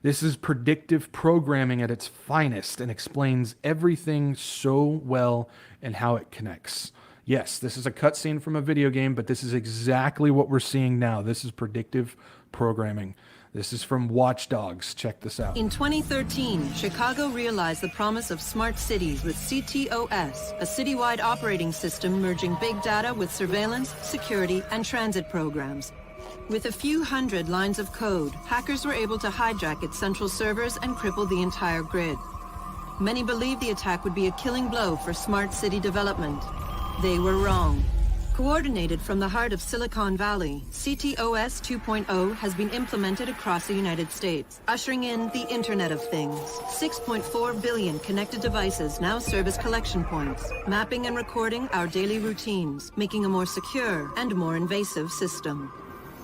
This is predictive programming at its finest and explains everything so well and how it connects. Yes, this is a cutscene from a video game, but this is exactly what we're seeing now. This is predictive programming. This is from Watch Dogs. Check this out. In 2013, Chicago realized the promise of smart cities with CTOS, a citywide operating system merging big data with surveillance, security, and transit programs. With a few hundred lines of code, hackers were able to hijack its central servers and cripple the entire grid. Many believed the attack would be a killing blow for smart city development. They were wrong. Coordinated from the heart of Silicon Valley, CTOS 2.0 has been implemented across the United States, ushering in the Internet of Things. 6.4 billion connected devices now serve as collection points, mapping and recording our daily routines, making a more secure and more invasive system.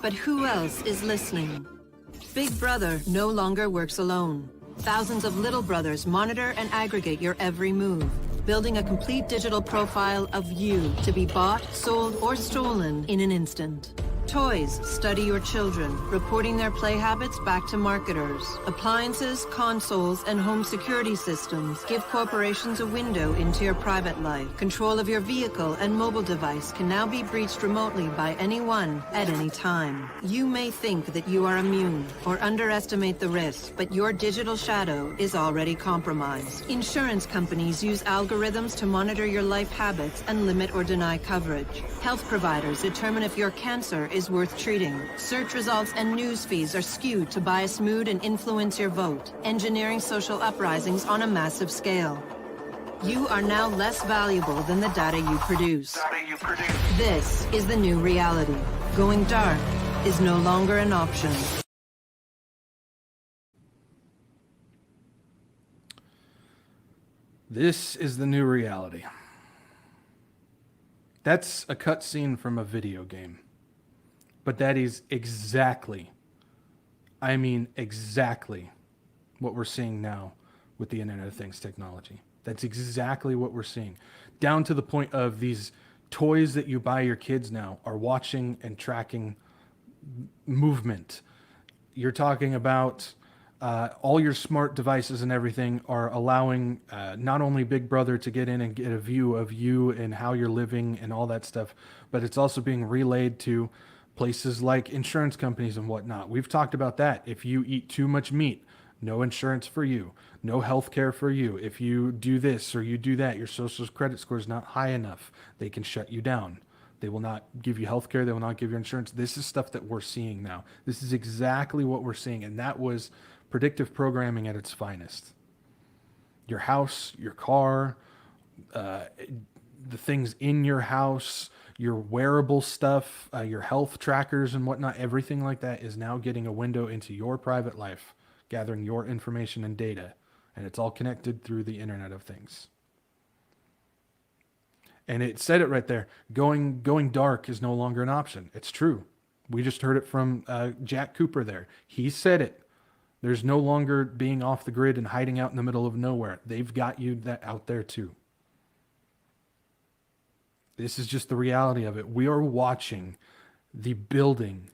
But who else is listening? Big Brother no longer works alone. Thousands of little brothers monitor and aggregate your every move, building a complete digital profile of you to be bought, sold, or stolen in an instant. Toys study your children, reporting their play habits back to marketers. Appliances, consoles, and home security systems give corporations a window into your private life. Control of your vehicle and mobile device can now be breached remotely by anyone at any time. You may think that you are immune or underestimate the risk, but your digital shadow is already compromised. Insurance companies use algorithms to monitor your life habits and limit or deny coverage. Health providers determine if your cancer is worth treating. Search results and news feeds are skewed to bias mood and influence your vote, engineering social uprisings on a massive scale. You are now less valuable than the data you produce. This is the new reality. Going dark is no longer an option. This is the new reality. That's a cutscene from a video game. But that is exactly, I mean exactly, what we're seeing now with the Internet of Things technology. That's exactly what we're seeing. Down to the point of these toys that you buy your kids now are watching and tracking movement. You're talking about all your smart devices and everything are allowing not only Big Brother to get in and get a view of you and how you're living and all that stuff, but it's also being relayed to places like insurance companies and whatnot. We've talked about that. If you eat too much meat, no insurance for you, no health care for you. If you do this or you do that, your social credit score is not high enough, they can shut you down. They will not give you health care. They will not give you insurance. This is stuff that we're seeing now. This is exactly what we're seeing. And that was predictive programming at its finest. Your house, your car, the things in your house, your wearable stuff, your health trackers and whatnot, everything like that is now getting a window into your private life, gathering your information and data. And it's all connected through the Internet of Things. And it said it right there. Going dark is no longer an option. It's true. We just heard it from Jack Cooper there. He said it. There's no longer being off the grid and hiding out in the middle of nowhere. They've got you that out there too. This is just the reality of it. We are watching the building,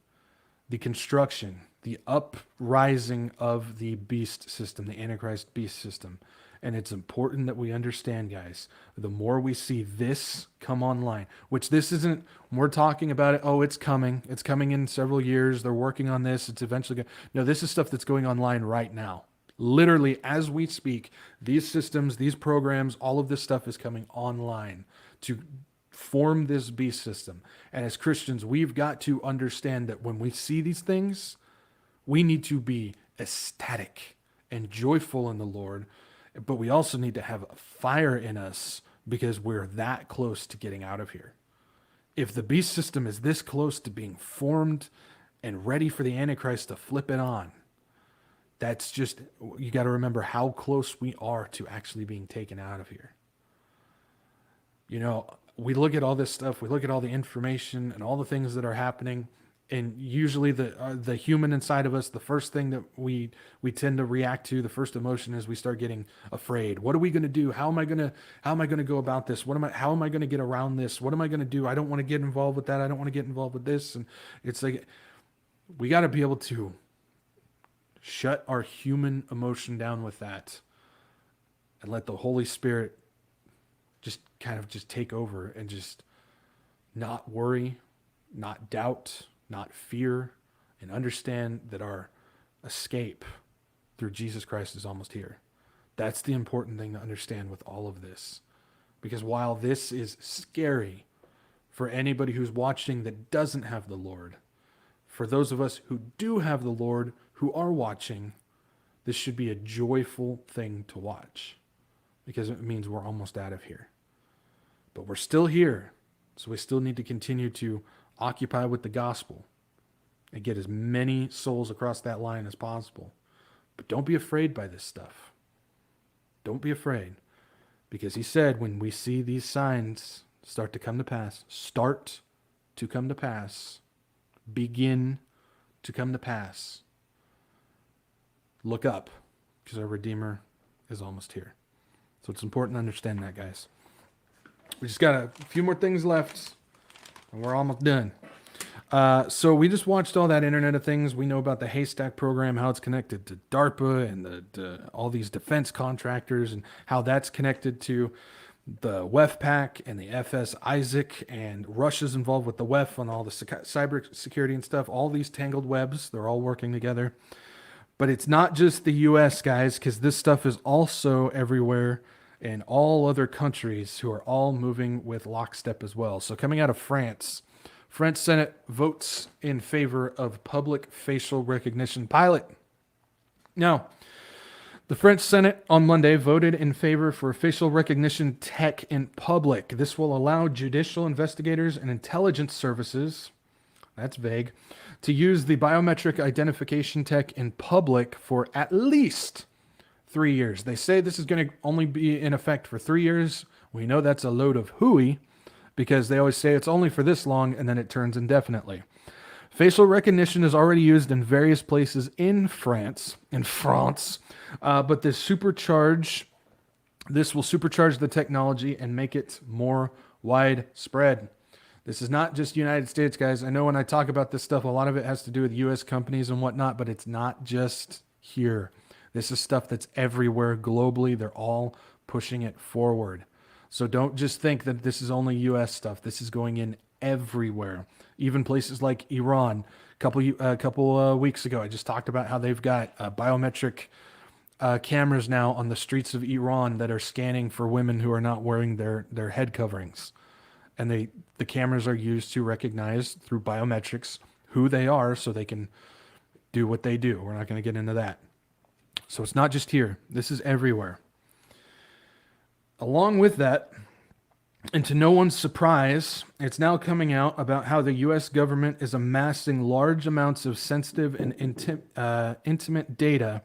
the construction, the uprising of the beast system, the Antichrist beast system. And it's important that we understand, guys, the more we see this come online, which this isn't, we're talking about it, oh, it's coming in several years, they're working on this, it's eventually going to, no, this is stuff that's going online right now. Literally, as we speak, these systems, these programs, all of this stuff is coming online to form this beast system. And as Christians, we've got to understand that when we see these things, we need to be ecstatic and joyful in the Lord, but we also need to have a fire in us because we're that close to getting out of here. If the beast system is this close to being formed and ready for the Antichrist to flip it on, that's just, you got to remember how close we are to actually being taken out of here. You know, we look at all this stuff, we look at all the information and all the things that are happening, and usually the human inside of us, the first thing that we tend to react to, the first emotion is we start getting afraid. What are we going to do? How am I going to go about this? How am I going to get around this? What am I going to do? I don't want to get involved with that. I don't want to get involved with this. And it's like, we got to be able to shut our human emotion down with that and let the Holy Spirit just kind of just take over and just not worry, not doubt, not fear, and understand that our escape through Jesus Christ is almost here. That's the important thing to understand with all of this. Because while this is scary for anybody who's watching that doesn't have the Lord, for those of us who do have the Lord, who are watching, this should be a joyful thing to watch. Because it means we're almost out of here. But we're still here, so we still need to continue to occupy with the gospel and get as many souls across that line as possible. But don't be afraid by this stuff. Don't be afraid. Because he said when we see these signs start to come to pass, begin to come to pass, look up, because our Redeemer is almost here. So it's important to understand that, guys. We just got a few more things left, and we're almost done. So we just watched all that Internet of Things. We know about the Haystack program, how it's connected to DARPA and all these defense contractors, and how that's connected to the WEFPAC and the FS Isaac, and Russia's involved with the WEF on all the cyber security and stuff. All these tangled webs, they're all working together. But it's not just the U.S., guys, because this stuff is also everywhere in all other countries who are all moving with lockstep as well. So coming out of France, French Senate votes in favor of public facial recognition pilot. Now, the French Senate on Monday voted in favor for facial recognition tech in public. This will allow judicial investigators and intelligence services, that's vague, to use the biometric identification tech in public for at least 3 years. They say this is going to only be in effect for 3 years. We know that's a load of hooey because they always say it's only for this long and then it turns indefinitely. Facial recognition is already used in various places in France, but this will supercharge the technology and make it more widespread. This is not just United States, guys. I know when I talk about this stuff, a lot of it has to do with U.S. companies and whatnot, but it's not just here. This is stuff that's everywhere globally. They're all pushing it forward. So don't just think that this is only U.S. stuff. This is going in everywhere. Even places like Iran. A couple weeks ago, I just talked about how they've got biometric cameras now on the streets of Iran that are scanning for women who are not wearing their head coverings. and the cameras are used to recognize through biometrics who they are so they can do what they do. We're not going to get into that. So it's not just here. This is everywhere. Along with that, and to no one's surprise, it's now coming out about how the U.S. government is amassing large amounts of sensitive and intimate data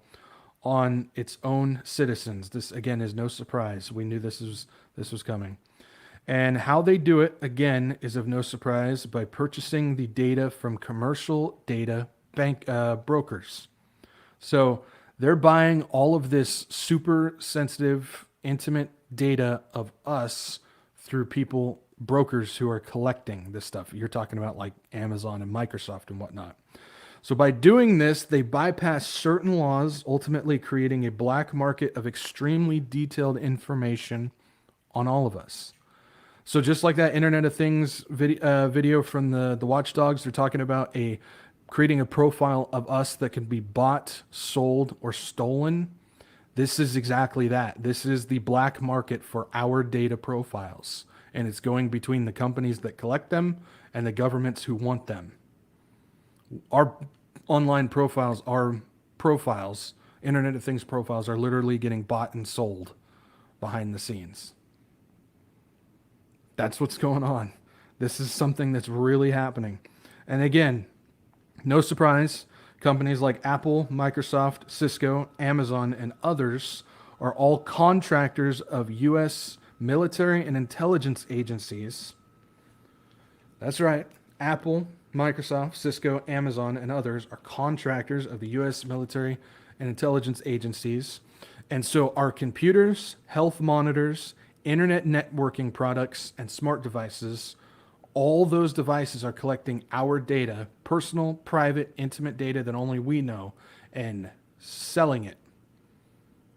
on its own citizens. This, again, is no surprise. We knew this was coming. And how they do it, again, is of no surprise by purchasing the data from commercial data bank brokers. So they're buying all of this super sensitive, intimate data of us through brokers who are collecting this stuff. You're talking about like Amazon and Microsoft and whatnot. So by doing this, they bypass certain laws, ultimately creating a black market of extremely detailed information on all of us. So just like that Internet of Things video from the Watchdogs, they're talking about creating a profile of us that can be bought, sold, or stolen. This is exactly that. This is the black market for our data profiles. And it's going between the companies that collect them and the governments who want them. Our online profiles, Internet of Things profiles, are literally getting bought and sold behind the scenes. That's what's going on. This is something that's really happening. And again, no surprise, companies like Apple, Microsoft, Cisco, Amazon, and others are all contractors of U.S. military and intelligence agencies. That's right. Apple, Microsoft, Cisco, Amazon, and others are contractors of the U.S. military and intelligence agencies. And so our computers, health monitors, internet networking products, and smart devices, all those devices are collecting our data, personal, private, intimate data that only we know, and selling it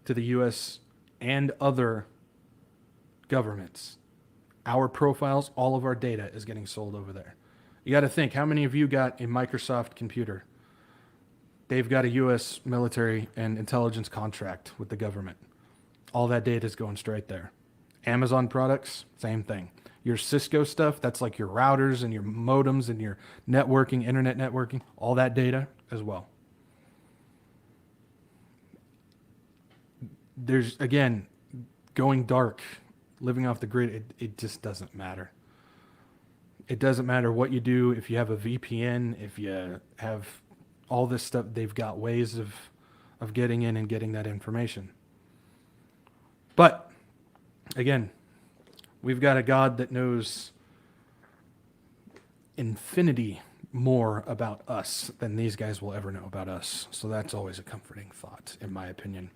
to the U.S. and other governments. Our profiles, all of our data is getting sold over there. You got to think, how many of you got a Microsoft computer? They've got a U.S. military and intelligence contract with the government. All that data is going straight there. Amazon products, same thing. Your Cisco stuff, that's like your routers and your modems and your networking, internet networking, all that data as well. There's, again, going dark, living off the grid, it just doesn't matter. It doesn't matter what you do. If you have a VPN, if you have all this stuff, they've got ways of getting in and getting that information. But again, we've got a God that knows infinity more about us than these guys will ever know about us. So that's always a comforting thought, in my opinion.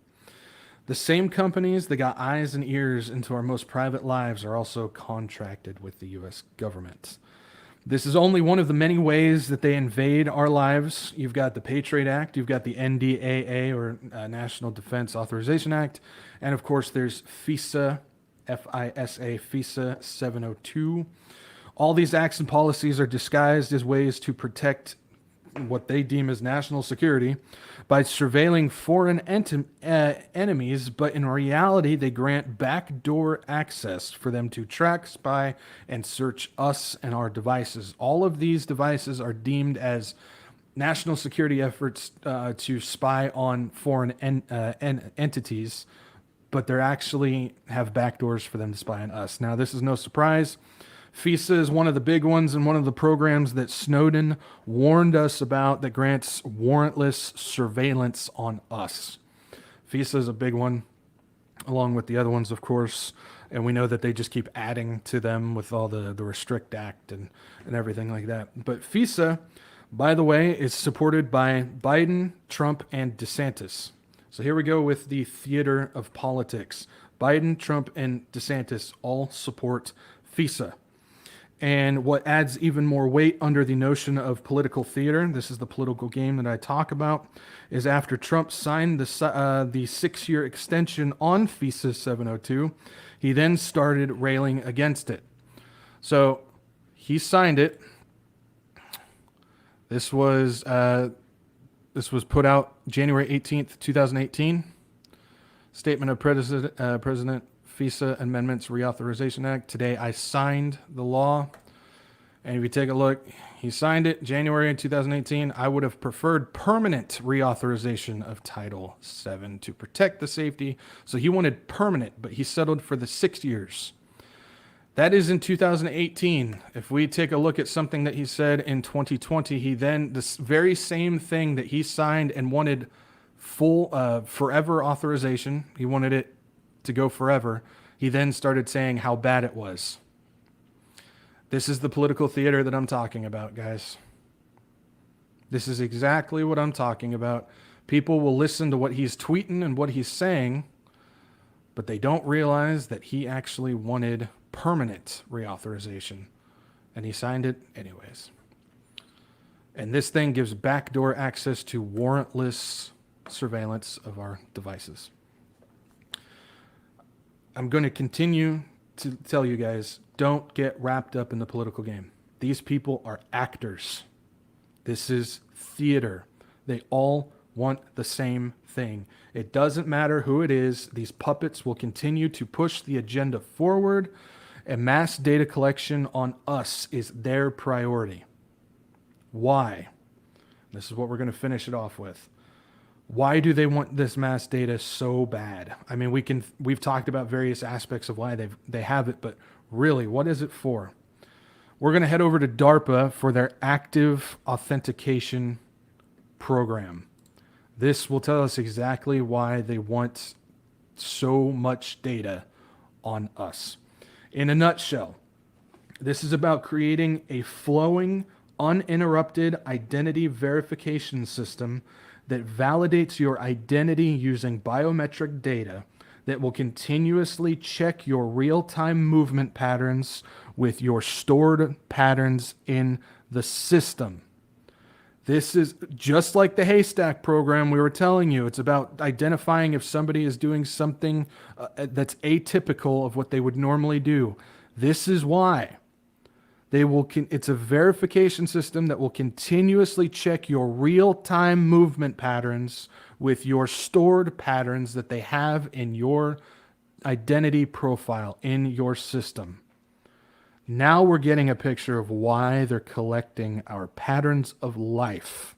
The same companies that got eyes and ears into our most private lives are also contracted with the U.S. government. This is only one of the many ways that they invade our lives. You've got the Patriot Act, you've got the NDAA, or National Defense Authorization Act, and of course there's FISA, F-I-S-A, FISA 702. All these acts and policies are disguised as ways to protect what they deem as national security by surveilling foreign enemies, but in reality, they grant backdoor access for them to track, spy, and search us and our devices. All of these devices are deemed as national security efforts to spy on foreign entities, but they actually have backdoors for them to spy on us. Now, this is no surprise. FISA is one of the big ones and one of the programs that Snowden warned us about that grants warrantless surveillance on us. FISA is a big one, along with the other ones, of course, and we know that they just keep adding to them with all the Restrict Act and everything like that. But FISA, by the way, is supported by Biden, Trump, and DeSantis. So here we go with the theater of politics. Biden, Trump, and DeSantis all support FISA. And what adds even more weight under the notion of political theater, this is the political game that I talk about, is after Trump signed the 6-year extension on FISA 702, he then started railing against it. So he signed it. This was put out January 18th, 2018. Statement of President FISA Amendments Reauthorization Act. Today I signed the law. And if you take a look, he signed it January 2018. I would have preferred permanent reauthorization of Title VII to protect the safety. So he wanted permanent, but he settled for the 6 years. That is in 2018. If we take a look at something that he said in 2020, he then, this very same thing that he signed and wanted full forever authorization, he wanted it to go forever, he then started saying how bad it was. This is the political theater that I'm talking about, guys. This is exactly what I'm talking about. People will listen to what he's tweeting and what he's saying, but they don't realize that he actually wanted permanent reauthorization, and he signed it anyways. And this thing gives backdoor access to warrantless surveillance of our devices. I'm going to continue to tell you guys, don't get wrapped up in the political game. These people are actors. This is theater. They all want the same thing. It doesn't matter who it is. These puppets will continue to push the agenda forward, and mass data collection on us is their priority. Why? This is what we're going to finish it off with. Why do they want this mass data so bad? I mean, we've talked about various aspects of why they have it, but really, what is it for? We're going to head over to DARPA for their active authentication program. This will tell us exactly why they want so much data on us. In a nutshell, this is about creating a flowing, uninterrupted identity verification system that validates your identity using biometric data that will continuously check your real-time movement patterns with your stored patterns in the system. This is just like the haystack program we were telling you. It's about identifying if somebody is doing something that's atypical of what they would normally do. This is why. It's a verification system that will continuously check your real-time movement patterns with your stored patterns that they have in your identity profile in your system. Now we're getting a picture of why they're collecting our patterns of life.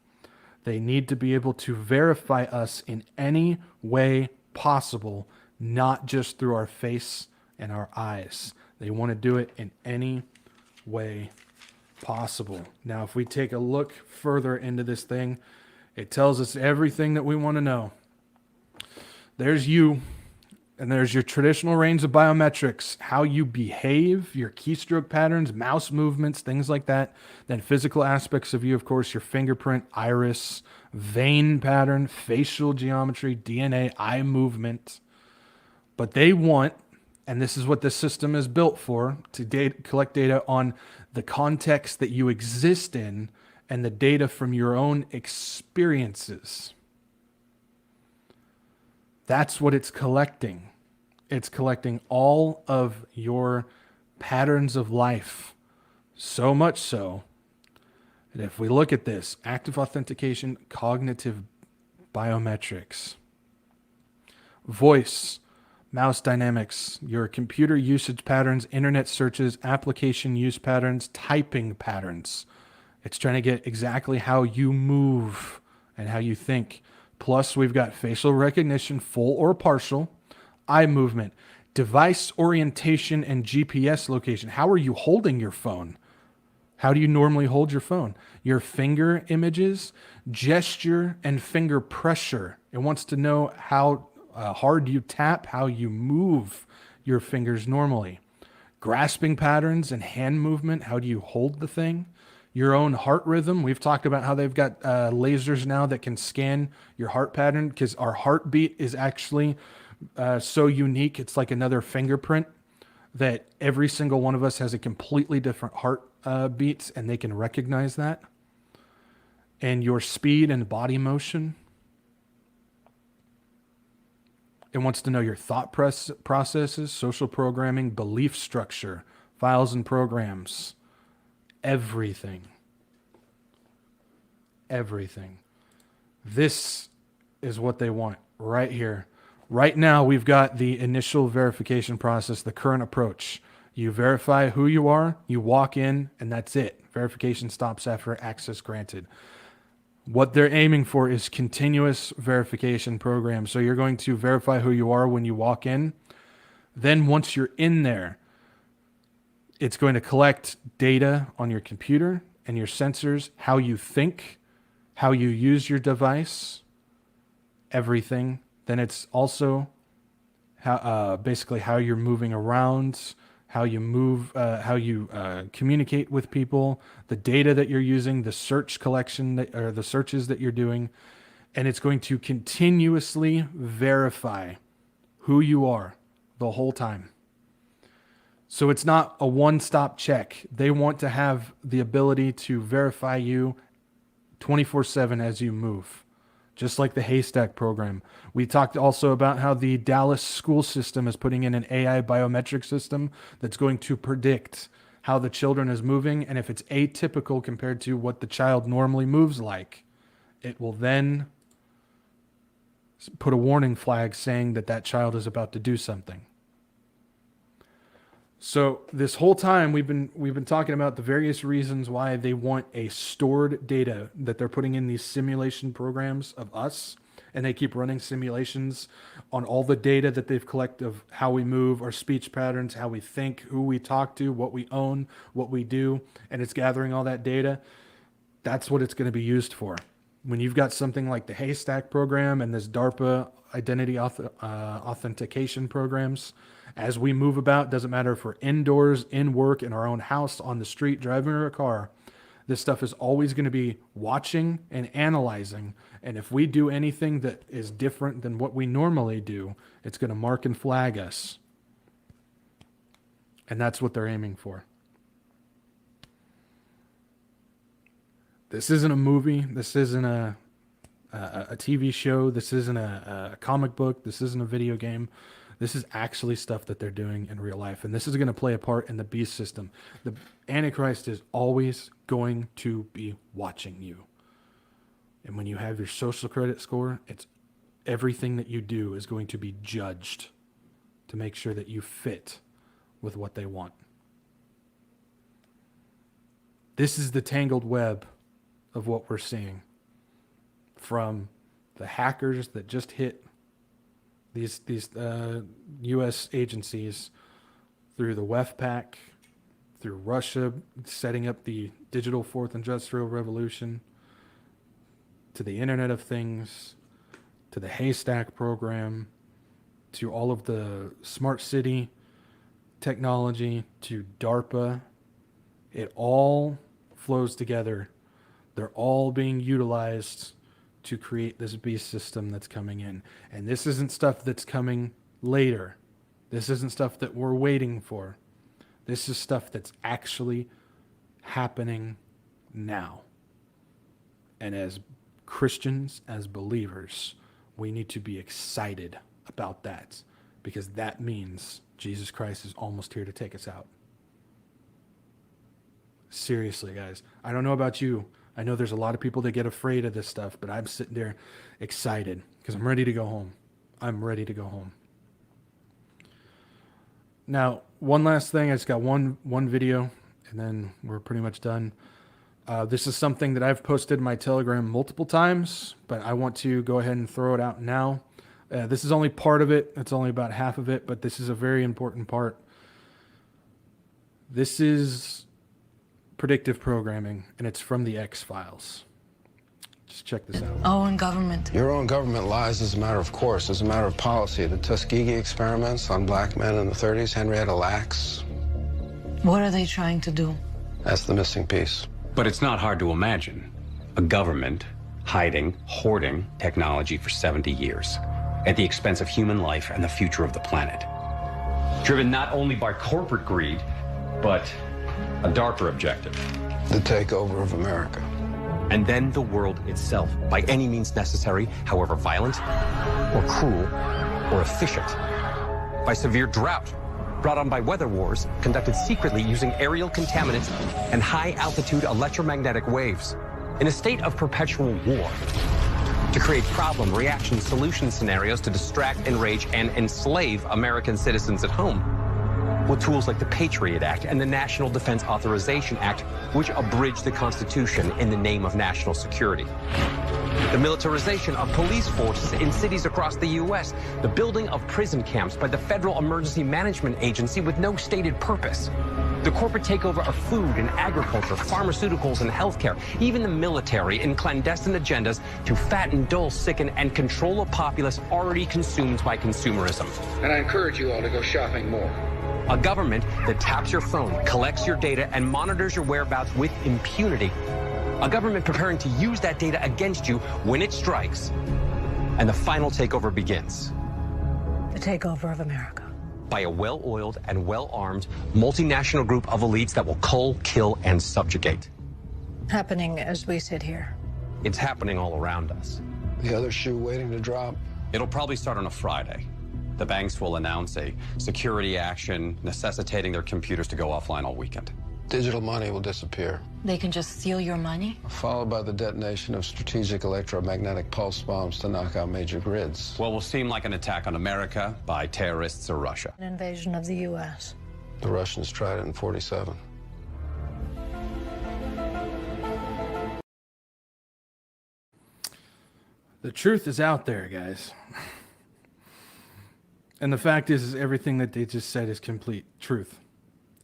They need to be able to verify us in any way possible, not just through our face and our eyes. They want to do it in any way possible. Now, if we take a look further into this thing, it tells us everything that we want to know. There's you, and there's your traditional range of biometrics, how you behave, your keystroke patterns, mouse movements, things like that. Then physical aspects of you, of course, your fingerprint, iris, vein pattern, facial geometry, DNA, eye movement. But they want, and this is what this system is built for, to collect data on the context that you exist in and the data from your own experiences. That's what it's collecting. It's collecting all of your patterns of life. So much so that if we look at this, active authentication, cognitive biometrics, voice, mouse dynamics, your computer usage patterns, internet searches, application use patterns, typing patterns. It's trying to get exactly how you move and how you think. Plus, we've got facial recognition, full or partial, eye movement, device orientation, and GPS location. How are you holding your phone? How do you normally hold your phone? Your finger images, gesture, and finger pressure. It wants to know how hard you tap, how you move your fingers normally. Grasping patterns and hand movement. How do you hold the thing? Your own heart rhythm. We've talked about how they've got lasers now that can scan your heart pattern, because our heartbeat is actually so unique. It's like another fingerprint, that every single one of us has a completely different heart beats, and they can recognize that. And your speed and body motion. It wants to know your thought processes, social programming, belief structure, files and programs. Everything. Everything. This is what they want right here. Right now, we've got the initial verification process, the current approach. You verify who you are, you walk in, and that's it. Verification stops after access granted. What they're aiming for is continuous verification programs. So you're going to verify who you are when you walk in. Then once you're in there, it's going to collect data on your computer and your sensors, how you think, how you use your device, everything. Then it's also how, basically how you're moving around, how you move, how you communicate with people, the data that you're using, the search collection or the searches that you're doing, and it's going to continuously verify who you are the whole time. So it's not a one-stop check. They want to have the ability to verify you 24/7 as you move, just like the Haystack program. We talked also about how the Dallas school system is putting in an AI biometric system that's going to predict how the children is moving, and if it's atypical compared to what the child normally moves like, it will then put a warning flag saying that that child is about to do something. So this whole time we've been talking about the various reasons why they want a stored data that they're putting in these simulation programs of us, and they keep running simulations on all the data that they've collected of how we move, our speech patterns, how we think, who we talk to, what we own, what we do, and it's gathering all that data. That's what it's going to be used for. When you've got something like the Haystack program and this DARPA identity authentication programs, as we move about, doesn't matter if we're indoors, in work, in our own house, on the street, driving our car, this stuff is always going to be watching and analyzing. And if we do anything that is different than what we normally do, it's going to mark and flag us. And that's what they're aiming for. This isn't a movie. This isn't a TV show. This isn't a comic book. This isn't a video game. This is actually stuff that they're doing in real life. And this is going to play a part in the beast system. The Antichrist is always going to be watching you. And when you have your social credit score, it's everything that you do is going to be judged to make sure that you fit with what they want. This is the tangled web of what we're seeing, from the hackers that just hit these U.S. agencies, through the WEFPAC, through Russia setting up the digital fourth industrial revolution, to the Internet of Things, to the Haystack program, to all of the smart city technology, to DARPA. It all flows together. They're all being utilized to create this beast system that's coming in. And this isn't stuff that's coming later. This isn't stuff that we're waiting for. This is stuff that's actually happening now. And as Christians, as believers, we need to be excited about that, because that means Jesus Christ is almost here to take us out. Seriously, guys. I don't know about you. I know there's a lot of people that get afraid of this stuff, but I'm sitting there excited because I'm ready to go home. I'm ready to go home. Now, one last thing. I just got one video, and then we're pretty much done. This is something that I've posted in my Telegram multiple times, but I want to go ahead and throw it out now. This is only part of it. It's only about half of it, but this is a very important part. This is predictive programming, and it's from the X-Files. Just check this out. Own government. Your own government lies as a matter of course, as a matter of policy. The Tuskegee experiments on black men in the 30s, Henrietta Lacks. What are they trying to do? That's the missing piece. But it's not hard to imagine a government hiding, hoarding technology for 70 years at the expense of human life and the future of the planet. Driven not only by corporate greed, but a darker objective. The takeover of America. And then the world itself, by any means necessary, however violent, or cruel, or efficient. By severe drought, brought on by weather wars, conducted secretly using aerial contaminants and high-altitude electromagnetic waves. In a state of perpetual war. to create problem, reaction, solution scenarios to distract, enrage, and enslave American citizens at home. With tools like the Patriot Act and the National Defense Authorization Act, which abridge the Constitution in the name of national security. The militarization of police forces in cities across the U.S., the building of prison camps by the Federal Emergency Management Agency with no stated purpose, the corporate takeover of food and agriculture, pharmaceuticals and healthcare, even the military in clandestine agendas to fatten, dull, sicken, and control a populace already consumed by consumerism. And I encourage you all to go shopping more. A government that taps your phone, collects your data, and monitors your whereabouts with impunity. A government preparing to use that data against you when it strikes. And the final takeover begins. The takeover of America. By a well-oiled and well-armed multinational group of elites that will cull, kill, and subjugate. Happening as we sit here. It's happening all around us. The other shoe waiting to drop. It'll probably start on a Friday. The banks will announce a security action necessitating their computers to go offline all weekend. Digital money will disappear, They can just steal your money? followed by the detonation of strategic electromagnetic pulse bombs to knock out major grids. What will seem like an attack on America by terrorists or Russia. An invasion of the U.S. The Russians tried it in '47. The truth is out there, guys. And the fact is everything that they just said is complete truth.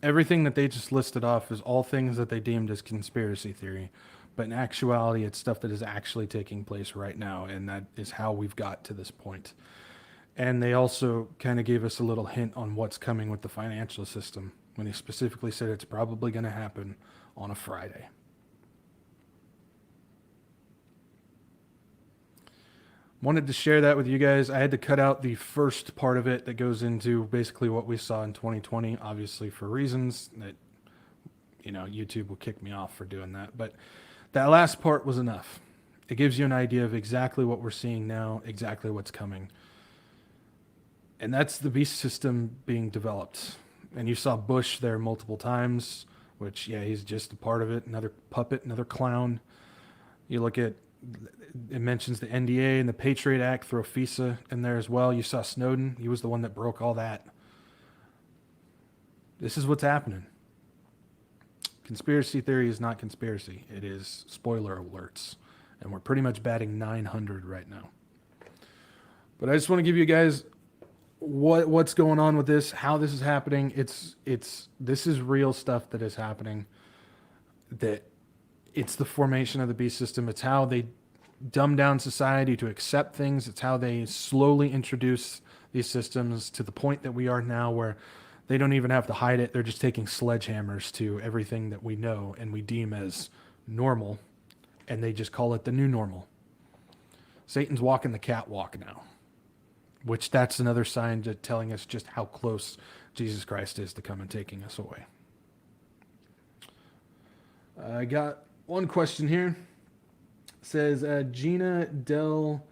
Everything that they just listed off is all things that they deemed as conspiracy theory. But in actuality, it's stuff that is actually taking place right now. And that is how we've got to this point. And they also kind of gave us a little hint on what's coming with the financial system when they specifically said it's probably going to happen on a Friday. Wanted to share that with you guys. I had to cut out the first part of it that goes into basically what we saw in 2020, obviously for reasons that, YouTube will kick me off for doing that. But that last part was enough. It gives you an idea of exactly what we're seeing now, exactly what's coming. And that's the beast system being developed. And you saw Bush there multiple times, which, yeah, he's just a part of it. Another puppet, another clown. You look at, it mentions the NDA and the Patriot Act, throw FISA in there as well. You saw Snowden. He was the one that broke all that. This is what's happening. Conspiracy theory is not conspiracy. It is spoiler alerts. And we're pretty much batting 900 right now. But I just want to give you guys what's going on with this, how this is happening. This is real stuff that is happening. That it's the formation of the beast system. It's how they dumb down society to accept things. It's how they slowly introduce these systems to the point that we are now where they don't even have to hide it. They're just taking sledgehammers to everything that we know and we deem as normal, and they just call it the new normal. Satan's walking the catwalk now, which that's another sign to telling us just how close Jesus Christ is to come and taking us away. I got one question here. It says Gina Del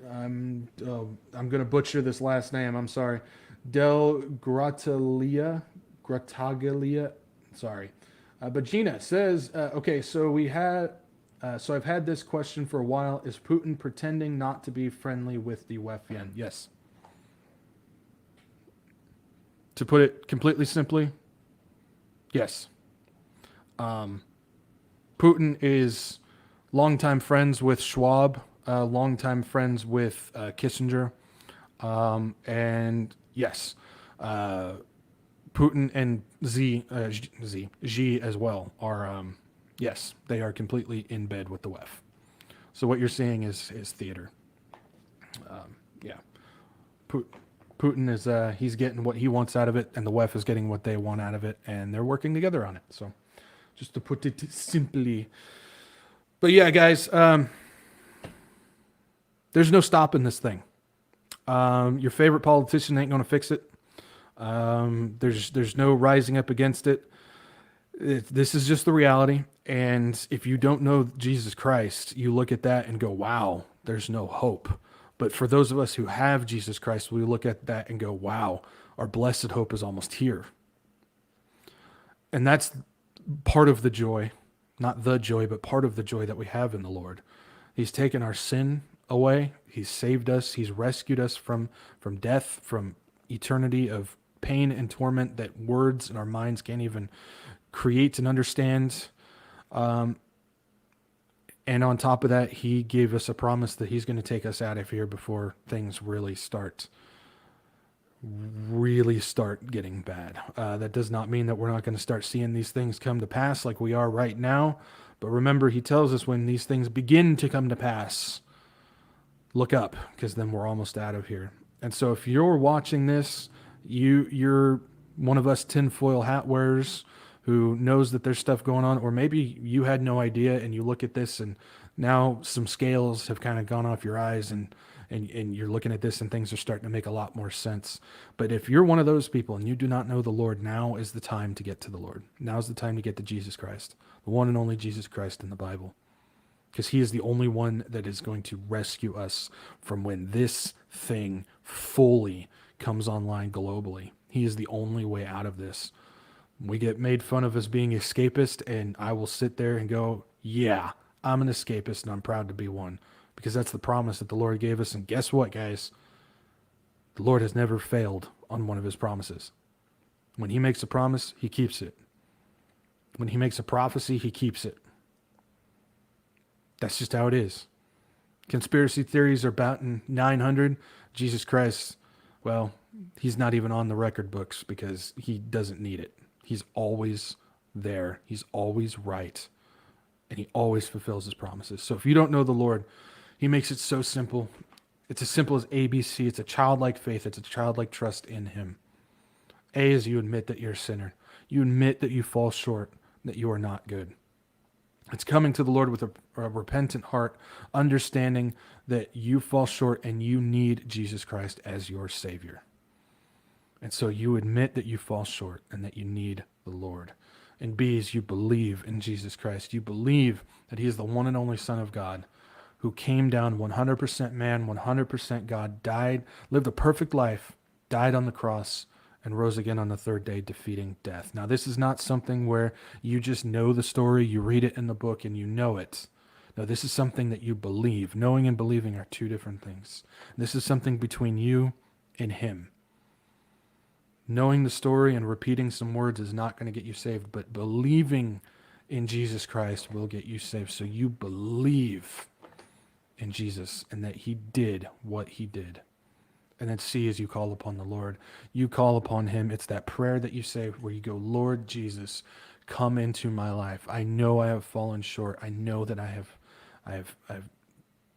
I'm going to butcher this last name. I'm sorry. Del Grattaglia. Sorry. But Gina says, okay, so I've had this question for a while. Is Putin pretending not to be friendly with the WEF-yen? Yes. To put it completely simply, yes. Putin is longtime friends with Schwab, longtime friends with Kissinger, and yes, Putin and Xi as well are, yes, they are completely in bed with the WEF. So what you're seeing is theater. Yeah, Putin is he's getting what he wants out of it, and the WEF is getting what they want out of it, and they're working together on it. So, just to put it simply. But yeah, guys, there's no stopping this thing. Your favorite politician ain't going to fix it. There's no rising up against it. This is just the reality. And if you don't know Jesus Christ, you look at that and go, wow, there's no hope. But for those of us who have Jesus Christ, we look at that and go, wow, our blessed hope is almost here. And that's part of the joy, not the joy, but part of the joy that we have in the Lord. He's taken our sin away. He's saved us. He's rescued us from death, from eternity of pain and torment that words in our minds can't even create and understand. And on top of that, he gave us a promise that he's going to take us out of here before things really start getting bad. That does not mean that we're not going to start seeing these things come to pass like we are right now. But remember, he tells us when these things begin to come to pass, look up, because then we're almost out of here. And so if you're watching this, you're one of us tinfoil hat wearers who knows that there's stuff going on, or maybe you had no idea and you look at this and now some scales have kind of gone off your eyes and you're looking at this and things are starting to make a lot more sense. But if you're one of those people and you do not know the Lord, now is the time to get to the Lord. Now is the time to get to Jesus Christ, the one and only Jesus Christ in the Bible, because he is the only one that is going to rescue us from when this thing fully comes online globally. He is the only way out of this. We get made fun of as being escapist, and I will sit there and go, yeah, I'm an escapist and I'm proud to be one, because that's the promise that the Lord gave us. And guess what, guys? The Lord has never failed on one of his promises. When he makes a promise, he keeps it. When he makes a prophecy, he keeps it. That's just how it is. Conspiracy theories are about in 900. Jesus Christ, well, he's not even on the record books because he doesn't need it. He's always there. He's always right. And he always fulfills his promises. So if you don't know the Lord, he makes it so simple. It's as simple as ABC. It's a childlike faith. It's a childlike trust in him. A is you admit that you're a sinner. You admit that you fall short, that you are not good. It's coming to the Lord with a repentant heart, understanding that you fall short and you need Jesus Christ as your Savior. And so you admit that you fall short and that you need the Lord. And B is you believe in Jesus Christ. You believe that he is the one and only Son of God who came down 100% man, 100% God, died, lived a perfect life, died on the cross, and rose again on the third day, defeating death. Now, this is not something where you just know the story, you read it in the book, and you know it. No, this is something that you believe. Knowing and believing are two different things. This is something between you and him. Knowing the story and repeating some words is not going to get you saved, but believing in Jesus Christ will get you saved. So you believe in Jesus and that he did what he did. And then C is you call upon the Lord. You call upon him. It's that prayer that you say where you go, Lord Jesus, come into my life. I know I have fallen short. I know that I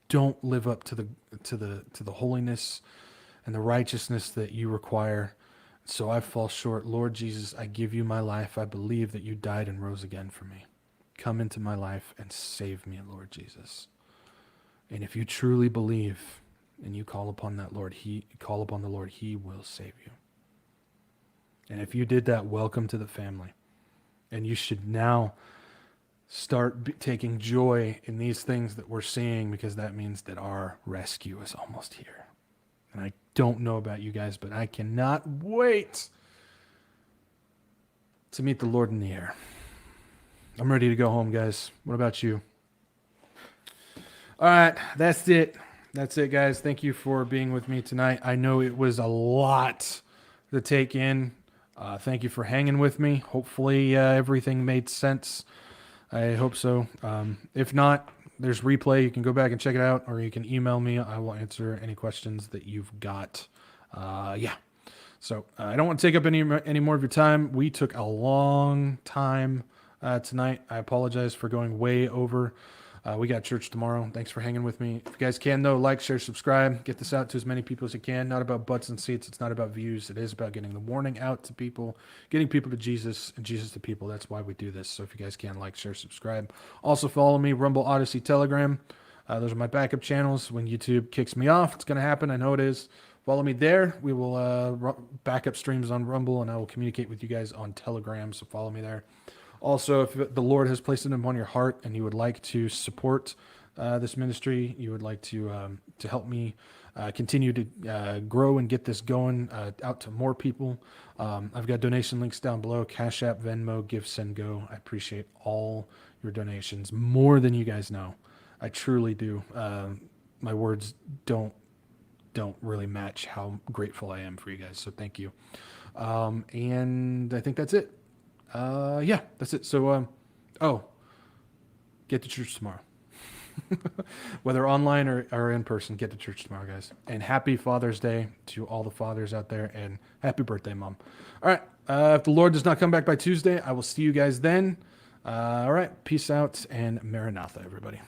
don't live up to the holiness and the righteousness that you require. So I fall short. Lord Jesus, I give you my life. I believe that you died and rose again for me. Come into my life and save me, Lord Jesus. And if you truly believe and you call upon that Lord, he will save you. And if you did that, welcome to the family. And you should now start taking joy in these things that we're seeing, because that means that our rescue is almost here. And I don't know about you guys, but I cannot wait to meet the Lord in the air. I'm ready to go home, guys. What about you? All right, that's it. That's it, guys. Thank you for being with me tonight. I know it was a lot to take in. Thank you for hanging with me. Hopefully everything made sense. I hope so. If not, there's replay. You can go back and check it out, or you can email me. I will answer any questions that you've got. So I don't want to take up any more of your time. We took a long time tonight. I apologize for going way over. We got church tomorrow. Thanks for hanging with me. If you guys can, though, like, share, subscribe. Get this out to as many people as you can. Not about butts and seats. It's not about views. It is about getting the warning out to people, getting people to Jesus and Jesus to people. That's why we do this. So if you guys can, like, share, subscribe. Also follow me, Rumble, Odyssey, Telegram. Those are my backup channels. When YouTube kicks me off, it's going to happen. I know it is. Follow me there. We will backup streams on Rumble, and I will communicate with you guys on Telegram. So follow me there. Also, if the Lord has placed it upon your heart and you would like to support this ministry, you would like to help me continue to grow and get this going out to more people, I've got donation links down below: CashApp, Venmo, Give, Send, Go. I appreciate all your donations more than you guys know. I truly do. My words don't really match how grateful I am for you guys. So thank you. And I think that's it. Yeah, that's it. So, get to church tomorrow. Whether online or in person, get to church tomorrow, guys. And happy Father's Day to all the fathers out there, and happy birthday, Mom. All right. If the Lord does not come back by Tuesday, I will see you guys then. All right. Peace out and Maranatha, everybody.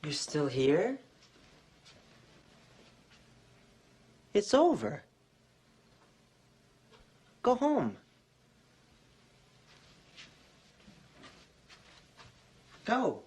You're still here? It's over. Go home. Go.